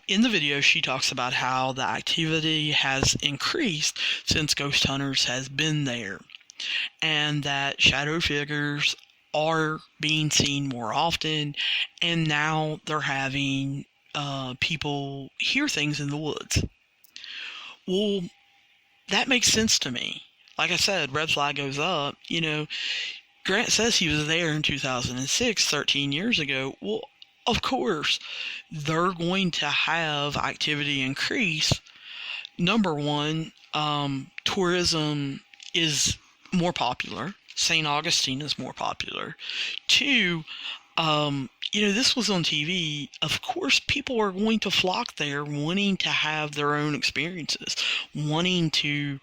in the video, she talks about how the activity has increased since Ghost Hunters has been there, and that shadow figures are being seen more often, and now they're having people hear things in the woods. Well, that makes sense to me. Like I said, red flag goes up. Grant says he was there in 2006, 13 years ago. Well, of course, they're going to have activity increase. Number one, tourism is more popular. St. Augustine is more popular. Two, this was on TV. Of course, people are going to flock there wanting to have their own experiences, wanting to,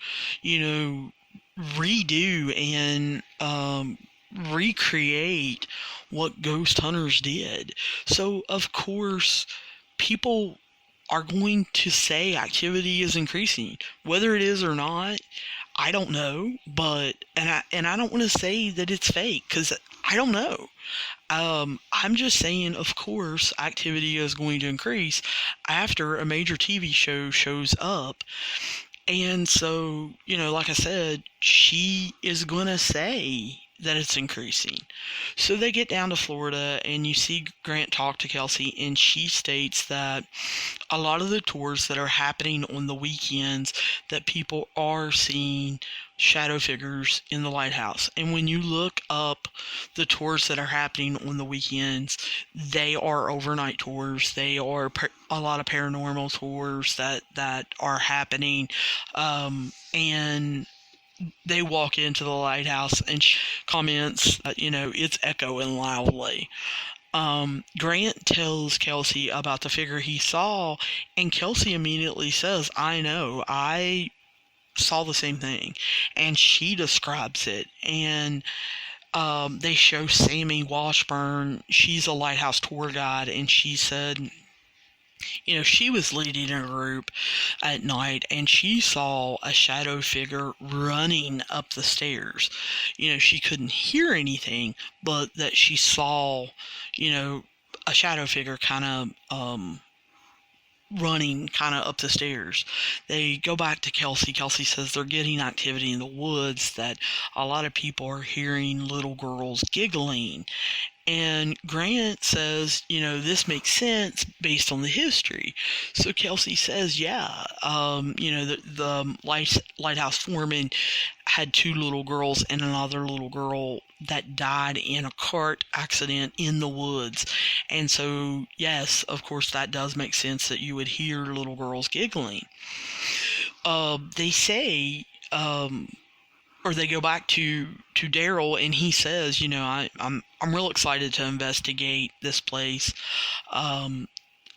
redo and recreate what Ghost Hunters did. So, of course, people are going to say activity is increasing. Whether it is or not, I don't know, but and I don't want to say that it's fake because I don't know. I'm just saying, of course, activity is going to increase after a major TV show shows up. And so, like I said, she is going to say that it's increasing. So they get down to Florida, and you see Grant talk to Kelsey, and she states that a lot of the tours that are happening on the weekends, that people are seeing shadow figures in the lighthouse. And when you look up the tours that are happening on the weekends, they are overnight tours. They are a lot of paranormal tours that are happening, and they walk into the lighthouse, and she comments, it's echoing loudly. Grant tells Kelsey about the figure he saw, and Kelsey immediately says, I know, I saw the same thing. And she describes it, and they show Sammy Washburn. She's a lighthouse tour guide, and she said, she was leading a group at night, and she saw a shadow figure running up the stairs. She couldn't hear anything, but that she saw, a shadow figure kind of running kind of up the stairs. They go back to Kelsey. Kelsey says they're getting activity in the woods, that a lot of people are hearing little girls giggling. And Grant says, this makes sense based on the history. So Kelsey says, yeah, the lighthouse foreman had two little girls and another little girl that died in a cart accident in the woods. And so, yes, of course, that does make sense that you would hear little girls giggling. They say, or they go back to Daryl, and he says, I'm real excited to investigate this place,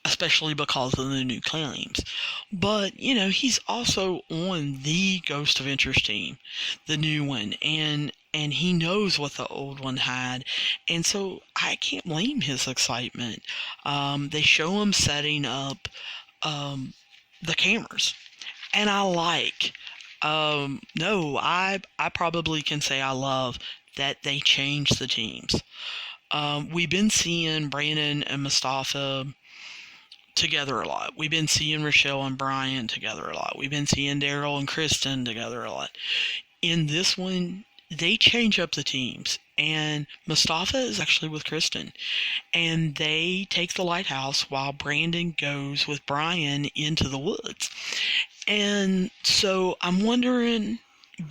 especially because of the new claims. But, he's also on the Ghost Adventures team, the new one, and he knows what the old one had, and so I can't blame his excitement. They show him setting up the cameras, and I like. I probably can say I love that they changed the teams. We've been seeing Brandon and Mustafa together a lot. We've been seeing Rochelle and Brian together a lot. We've been seeing Daryl and Kristen together a lot. In this one, they change up the teams, and Mustafa is actually with Kristen, and they take the lighthouse while Brandon goes with Brian into the woods. And so I'm wondering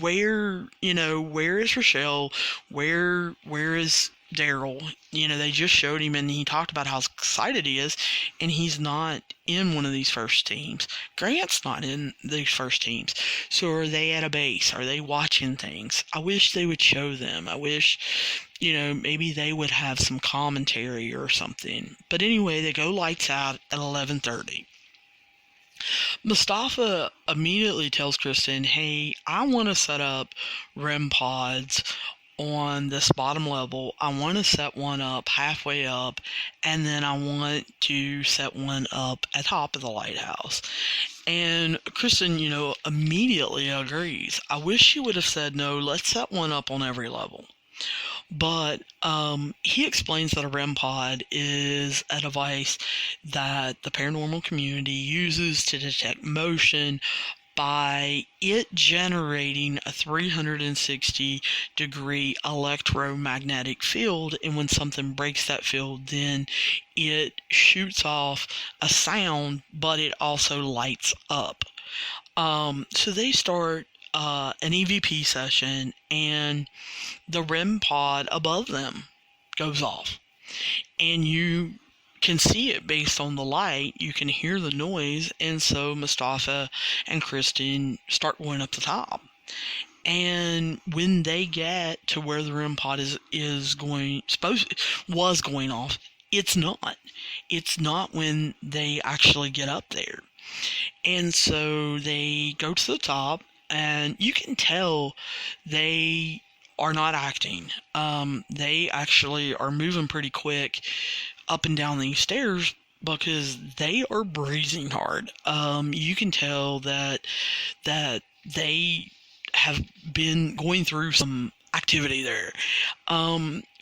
where is Rochelle? Where is Daryl. They just showed him and he talked about how excited he is, and he's not in one of these first teams. Grant's not in these first teams. So are they at a base? Are they watching things? I wish they would show them. I wish, maybe they would have some commentary or something. But anyway, they go lights out at 11:30. Mustafa immediately tells Kristen, hey, I want to set up REM pods on this bottom level. I want to set one up halfway up, and then I want to set one up at top of the lighthouse. And Kristen, immediately agrees. I wish she would have said, no, let's set one up on every level. But he explains that a REM pod is a device that the paranormal community uses to detect motion by it generating a 360-degree electromagnetic field, and when something breaks that field, then it shoots off a sound, but it also lights up. So they start an EVP session, and the REM pod above them goes off. And you can see it based on the light. You can hear the noise, and so Mustafa and Kristen start going up the top. And when they get to where the REM pod was going off, it's not. It's not when they actually get up there. And so they go to the top, and you can tell they are not acting. They actually are moving pretty quick up and down these stairs because they are breathing hard. You can tell that they have been going through some activity there.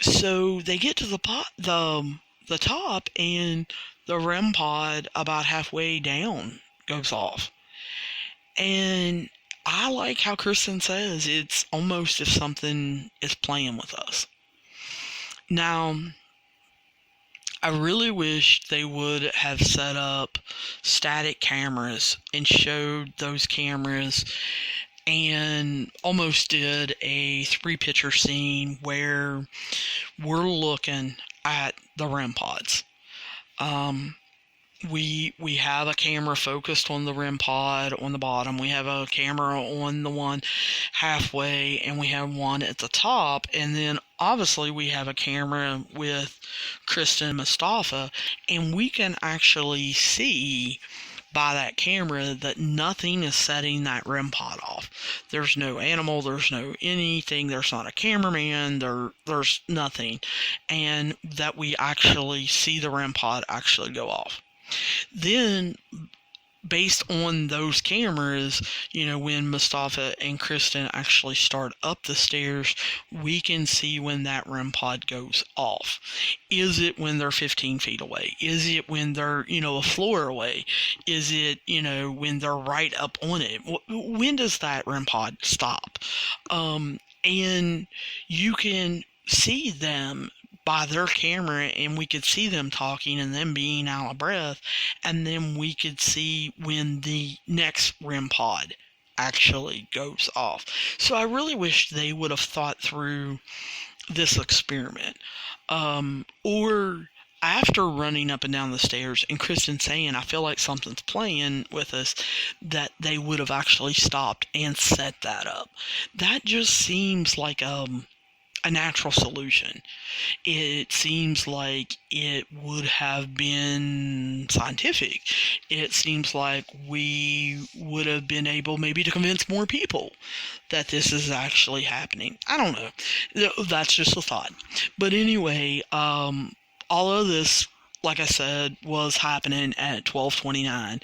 So they get to the top, and the REM pod about halfway down goes off. And I like how Kristen says it's almost if something is playing with us. Now, I really wish they would have set up static cameras and showed those cameras and almost did a 3-picture scene where we're looking at the REM pods. We have a camera focused on the REM pod on the bottom. We have a camera on the one halfway, and we have one at the top. And then obviously we have a camera with Kristen and Mustafa, and we can actually see by that camera that nothing is setting that REM pod off. There's no animal, there's no anything, there's not a cameraman, there's nothing. And that we actually see the REM pod actually go off. Then, based on those cameras, when Mustafa and Kristen actually start up the stairs, we can see when that REM pod goes off. Is it when they're 15 feet away? Is it when they're, a floor away? Is it, when they're right up on it? When does that REM pod stop? And you can see them by their camera, and we could see them talking and them being out of breath, and then we could see when the next REM pod actually goes off. So I really wish they would have thought through this experiment. Or after running up and down the stairs and Kristen saying, I feel like something's playing with us, that they would have actually stopped and set that up. That just seems like a natural solution. It seems like it would have been scientific. It seems like we would have been able maybe to convince more people that this is actually happening. I don't know. That's just a thought. But anyway, all of this, like I said, was happening at 12:29,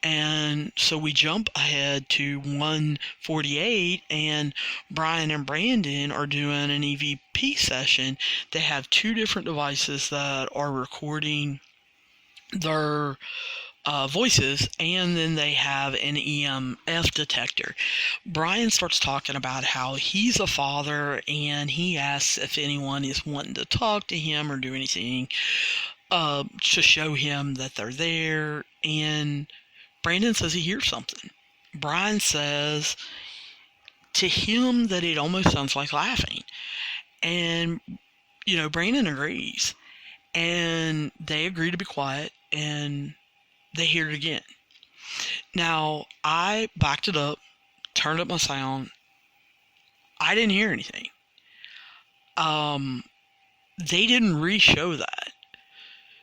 and so we jump ahead to 1:48, and Brian and Brandon are doing an EVP session. They have 2 different devices that are recording their voices, and then they have an EMF detector. Brian starts talking about how he's a father, and he asks if anyone is wanting to talk to him or do anything to show him that they're there, and Brandon says he hears something. Brian says to him that it almost sounds like laughing, and Brandon agrees. And they agree to be quiet, and they hear it again. Now, I backed it up, turned up my sound. I didn't hear anything. They didn't re-show that.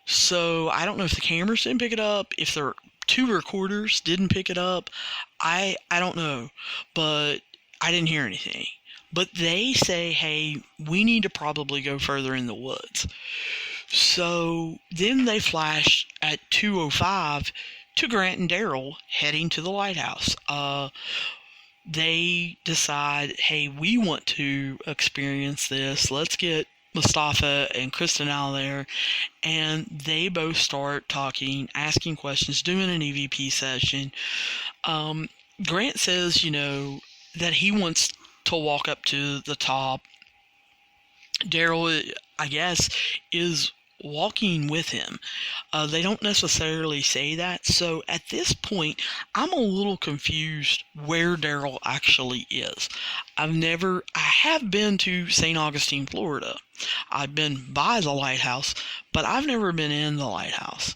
So I don't know if the cameras didn't pick it up, if the two recorders didn't pick it up. I don't know, but I didn't hear anything. But they say, hey, we need to probably go further in the woods. So then they flash at 2:05 to Grant and Daryl heading to the lighthouse. They decide, hey, we want to experience this. Let's get Mustafa and Kristen out there. And they both start talking, asking questions, doing an EVP session. Grant says, that he wants to walk up to the top. Daryl, I guess, is walking with him. They don't necessarily say that. So at this point, I'm a little confused where Daryl actually is. I have been to St. Augustine, Florida. I've been by the lighthouse, but I've never been in the lighthouse.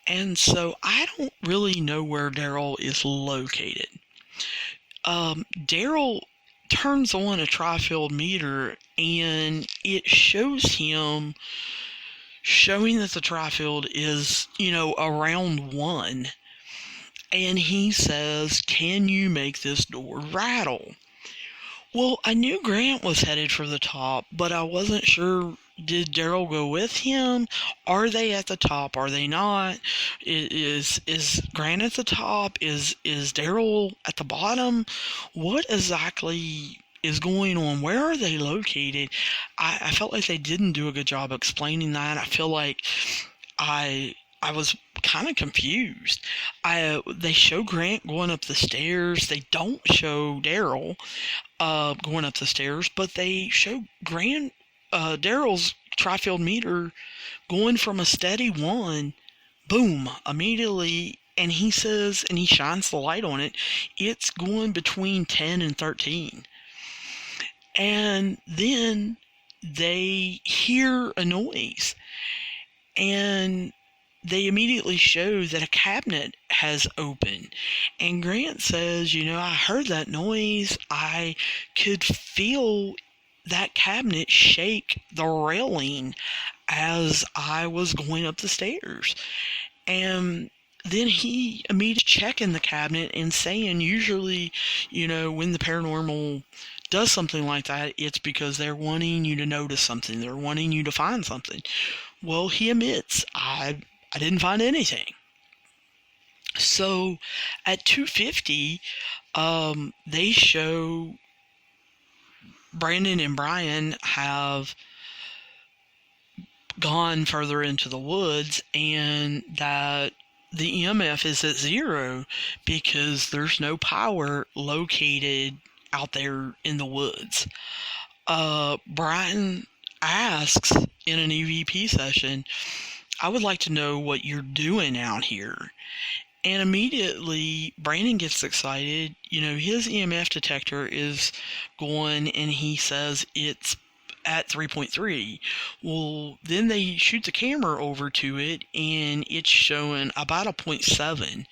And so I don't really know where Daryl is located. Daryl turns on a tri-field meter, and it shows him showing that the tri-field is, around 1. And he says, can you make this door rattle? Well, I knew Grant was headed for the top, but I wasn't sure, did Daryl go with him? Are they at the top? Are they not? Is Grant at the top? Is Daryl at the bottom? What exactly is going on? Where are they located? I felt like they didn't do a good job explaining that. I feel like I was kind of confused. They show Grant going up the stairs. They don't show Daryl going up the stairs, but they show Daryl's tri-field meter going from a steady 1, boom, immediately, and he says, and he shines the light on it, it's going between 10 and 13. And then they hear a noise, and they immediately show that a cabinet has opened. And Grant says, I heard that noise. I could feel that cabinet shake the railing as I was going up the stairs. And then he immediately checking the cabinet and saying, usually, when the paranormal does something like that, it's because they're wanting you to notice something. They're wanting you to find something. Well, he admits, I didn't find anything. So at 2:50, they show Brandon and Brian have gone further into the woods, and that the EMF is at 0 because there's no power located out there in the woods. Brian asks in an EVP session, I would like to know what you're doing out here. And immediately, Brandon gets excited. His EMF detector is going, and he says it's at 3.3. Well, then they shoot the camera over to it, and it's showing about a 0.7.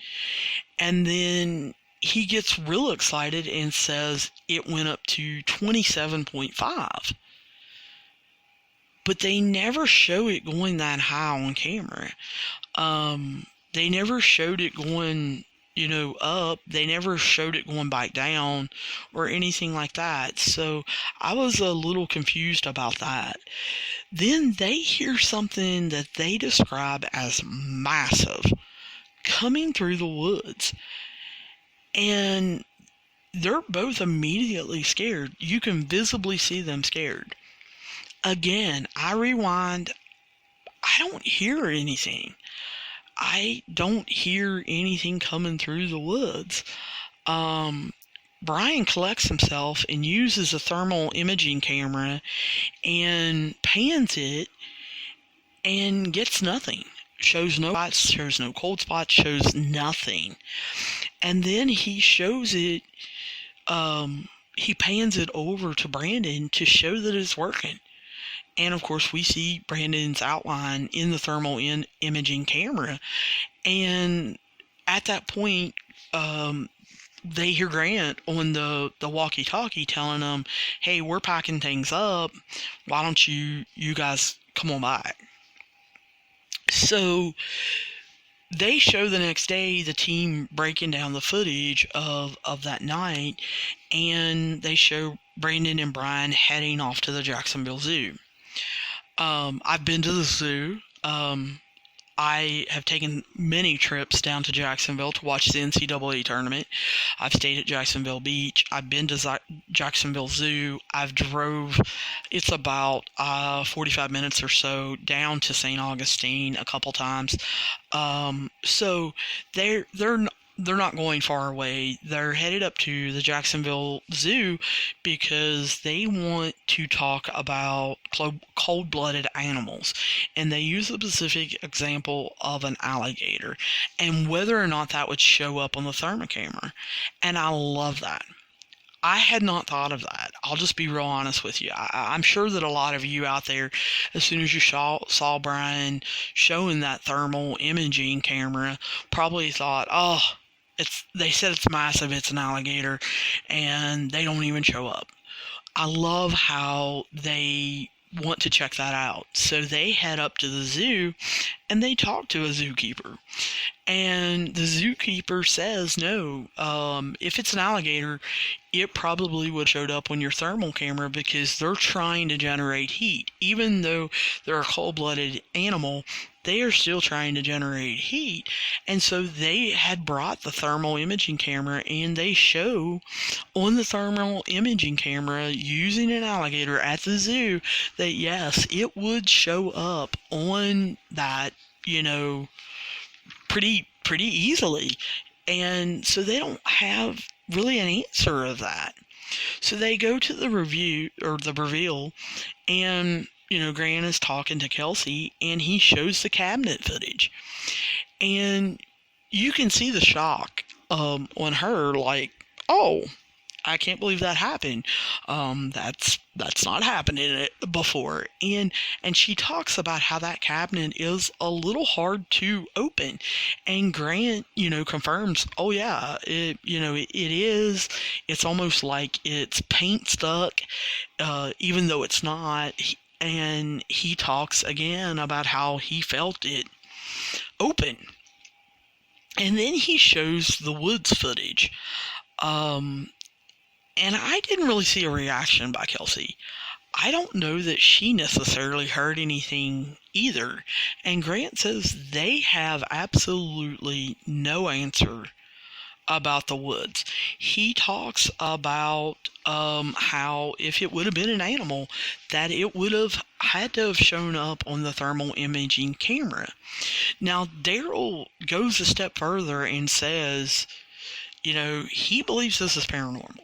And then he gets real excited and says it went up to 27.5. But they never show it going that high on camera. They never showed it going, up. They never showed it going back down or anything like that. So I was a little confused about that. Then they hear something that they describe as massive coming through the woods. And they're both immediately scared. You can visibly see them scared. Again, I rewind. I don't hear anything. I don't hear anything coming through the woods. Brian collects himself and uses a thermal imaging camera and pans it and gets nothing. Shows no spots, shows no cold spots, shows nothing. And then he shows it, he pans it over to Brandon to show that it's working. And of course, we see Brandon's outline in the thermal imaging camera. And at that point, they hear Grant on the walkie-talkie telling them, "Hey, we're packing things up. Why don't you guys come on back?" So they show the next day the team breaking down the footage of that night, and they show Brandon and Brian heading off to the Jacksonville Zoo. I've been to the zoo. I have taken many trips down to Jacksonville to watch the NCAA tournament. I've stayed at Jacksonville Beach. I've been to Jacksonville Zoo. I've drove, it's about 45 minutes or so down to St. Augustine a couple times. So they're not going far away. They're headed up to the Jacksonville Zoo because they want to talk about cold-blooded animals. And they use the specific example of an alligator and whether or not that would show up on the thermocamera. And I love that. I had not thought of that. I'll just be real honest with you. I'm sure that a lot of you out there, as soon as you saw Brian showing that thermal imaging camera, probably thought, oh, they said it's massive, it's an alligator, and they don't even show up. I love how they want to check that out. So they head up to the zoo and they talk to a zookeeper. And the zookeeper says, no, if it's an alligator, it probably would have showed up on your thermal camera because they're trying to generate heat. Even though they're a cold-blooded animal, they are still trying to generate heat. And so they had brought the thermal imaging camera, and they show on the thermal imaging camera using an alligator at the zoo that yes, it would show up on that, pretty easily. And so they don't have really an answer of that. So they go to the review or the reveal, and Grant is talking to Kelsey, and he shows the cabinet footage, and you can see the shock on her, like, oh, I can't believe that happened. That's not happened before. And she talks about how that cabinet is a little hard to open. And Grant, confirms, oh yeah, it is. It's almost like it's paint stuck, even though it's not. And he talks again about how he felt it open. And then he shows the woods footage. And I didn't really see a reaction by Kelsey. I don't know that she necessarily heard anything either. And Grant says they have absolutely no answer about the woods. He talks about how if it would have been an animal, that it would have had to have shown up on the thermal imaging camera. Now, Daryl goes a step further and says, he believes this is paranormal.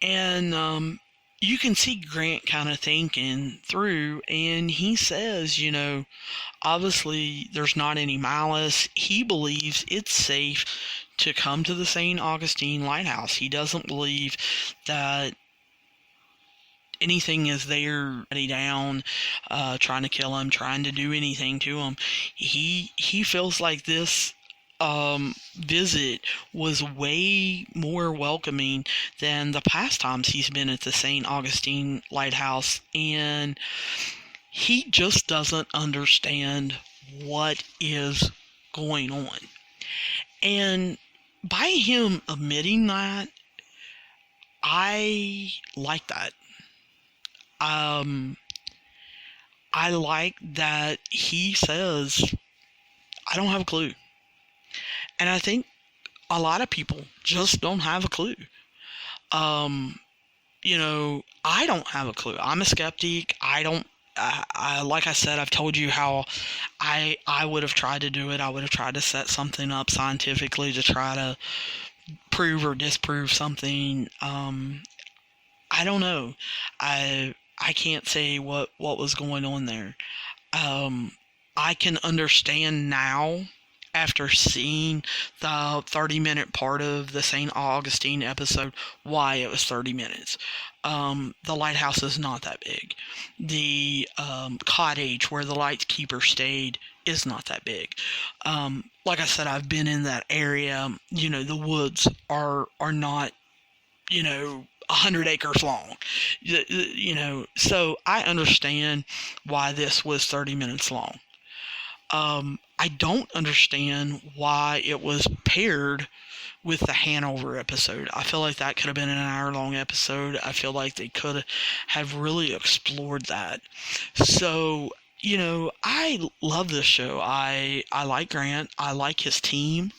And you can see Grant kind of thinking through, and he says, obviously there's not any malice. He believes it's safe to come to the St. Augustine Lighthouse. He doesn't believe that anything is there ready down, trying to kill him, trying to do anything to him. He feels like this visit was way more welcoming than the past times he's been at the St. Augustine Lighthouse, and he just doesn't understand what is going on. And by him admitting that, I like that. I like that he says, I don't have a clue. And I think a lot of people just don't have a clue. I don't have a clue. I'm a skeptic. Like I said, I've told you how I would have tried to do it. I would have tried to set something up scientifically to try to prove or disprove something. I don't know. I can't say what was going on there. I can understand now, after seeing the 30-minute part of the St. Augustine episode, why it was 30 minutes. The lighthouse is not that big. The cottage where the lightkeeper stayed is not that big. Like I said, I've been in that area. The woods are not, 100 acres long. So I understand why this was 30 minutes long. I don't understand why it was paired with the Hanover episode. I feel like that could have been an hour-long episode. I feel like they could have really explored that. So, I love this show. I like Grant. I like his team.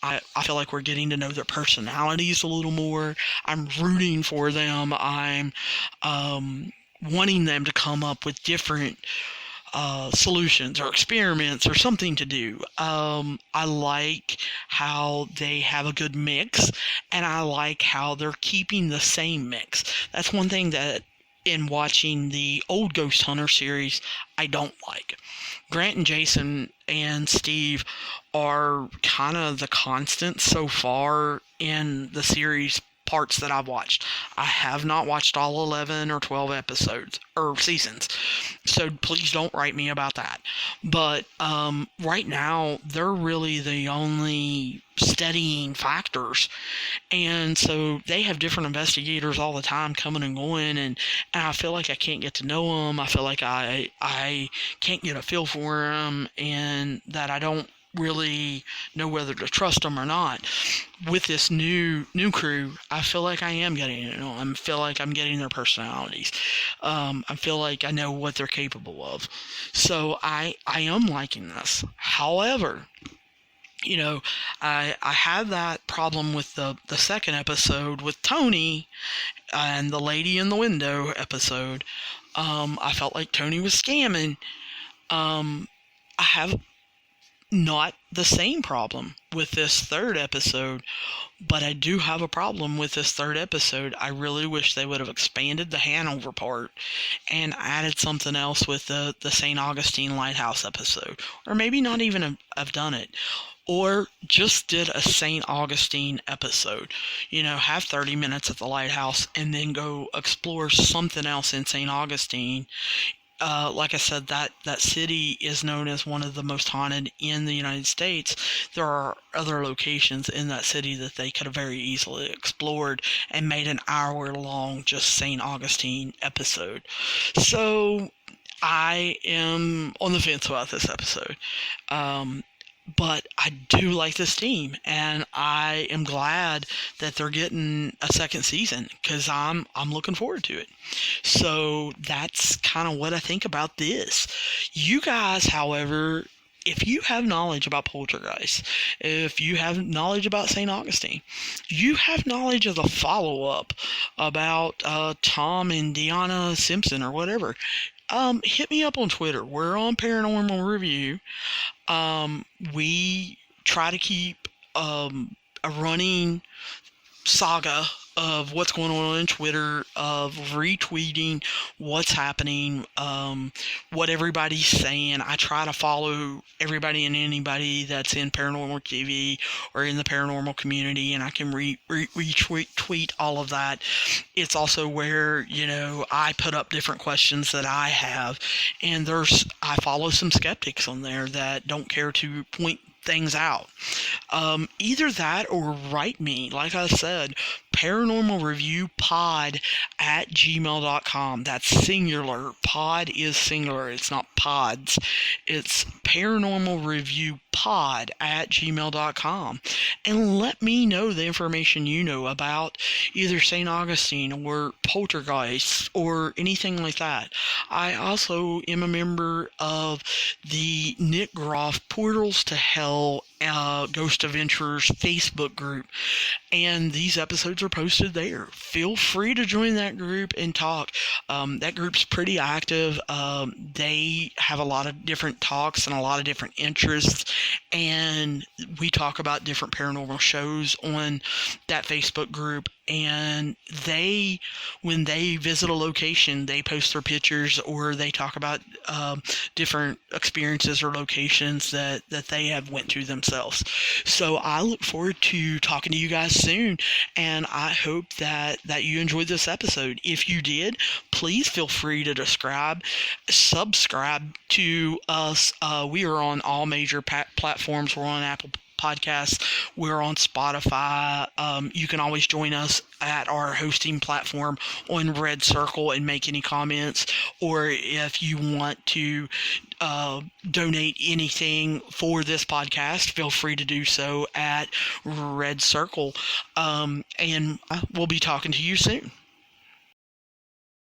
I feel like we're getting to know their personalities a little more. I'm rooting for them. I'm wanting them to come up with different solutions or experiments or something to do. I like how they have a good mix, and I like how they're keeping the same mix. That's one thing that in watching the old Ghost Hunter series I don't like. Grant and Jason and Steve are kind of the constants so far in the series parts that I've watched. I have not watched all 11 or 12 episodes or seasons, so please don't write me about that. But right now, they're really the only steadying factors, and so they have different investigators all the time coming and going, and I feel like I can't get to know them. I feel like I can't get a feel for them, and that I don't really know whether to trust them or not. With this new crew, I feel like I am getting to know them. I feel like I'm getting their personalities. I feel like I know what they're capable of. So I am liking this. However, I had that problem with the second episode with Tony and the lady in the window episode. I felt like Tony was scamming. I have not the same problem with this third episode, but I do have a problem with this third episode. I really wish they would have expanded the Hanover part and added something else with the St. Augustine Lighthouse episode, or maybe not even have done it, or just did a St. Augustine episode. Have 30 minutes at the lighthouse and then go explore something else in St. Augustine. Like I said, that city is known as one of the most haunted in the United States. There are other locations in that city that they could have very easily explored and made an hour-long just St. Augustine episode. So I am on the fence about this episode. But I do like this team, and I am glad that they're getting a second season, because I'm looking forward to it. So that's kind of what I think about this. You guys, however, if you have knowledge about poltergeist, if you have knowledge about St. Augustine, you have knowledge of the follow-up about Tom and Deanna Simpson or whatever, hit me up on Twitter. We're on Paranormal Review. We try to keep a running saga of what's going on Twitter, of retweeting what's happening, what everybody's saying. I try to follow everybody and anybody that's in Paranormal TV or in the paranormal community, and I can retweet all of that. It's also where, I put up different questions that I have, and I follow some skeptics on there that don't care to point things out. Either that or write me, like I said, paranormalreviewpod@gmail.com. That's singular. Pod is singular. It's not pods. It's paranormalreviewpod@gmail.com. And let me know the information you know about either St. Augustine or poltergeists or anything like that. I also am a member of the Nick Groff Portals to Hell Ghost Adventurers Facebook group, and these episodes are posted there. Feel free to join that group and talk. That group's pretty active. They have a lot of different talks and a lot of different interests, and we talk about different paranormal shows on that Facebook group, and when they visit a location, they post their pictures or they talk about different experiences or locations that they have went to themselves. So I look forward to talking to you guys soon, and I hope that you enjoyed this episode. If you did, please feel free to subscribe to us. We are on all major platforms. We're on Apple Podcasts. We're on Spotify. You can always join us at our hosting platform on Red Circle and make any comments. Or if you want to donate anything for this podcast, feel free to do so at Red Circle. And we'll be talking to you soon.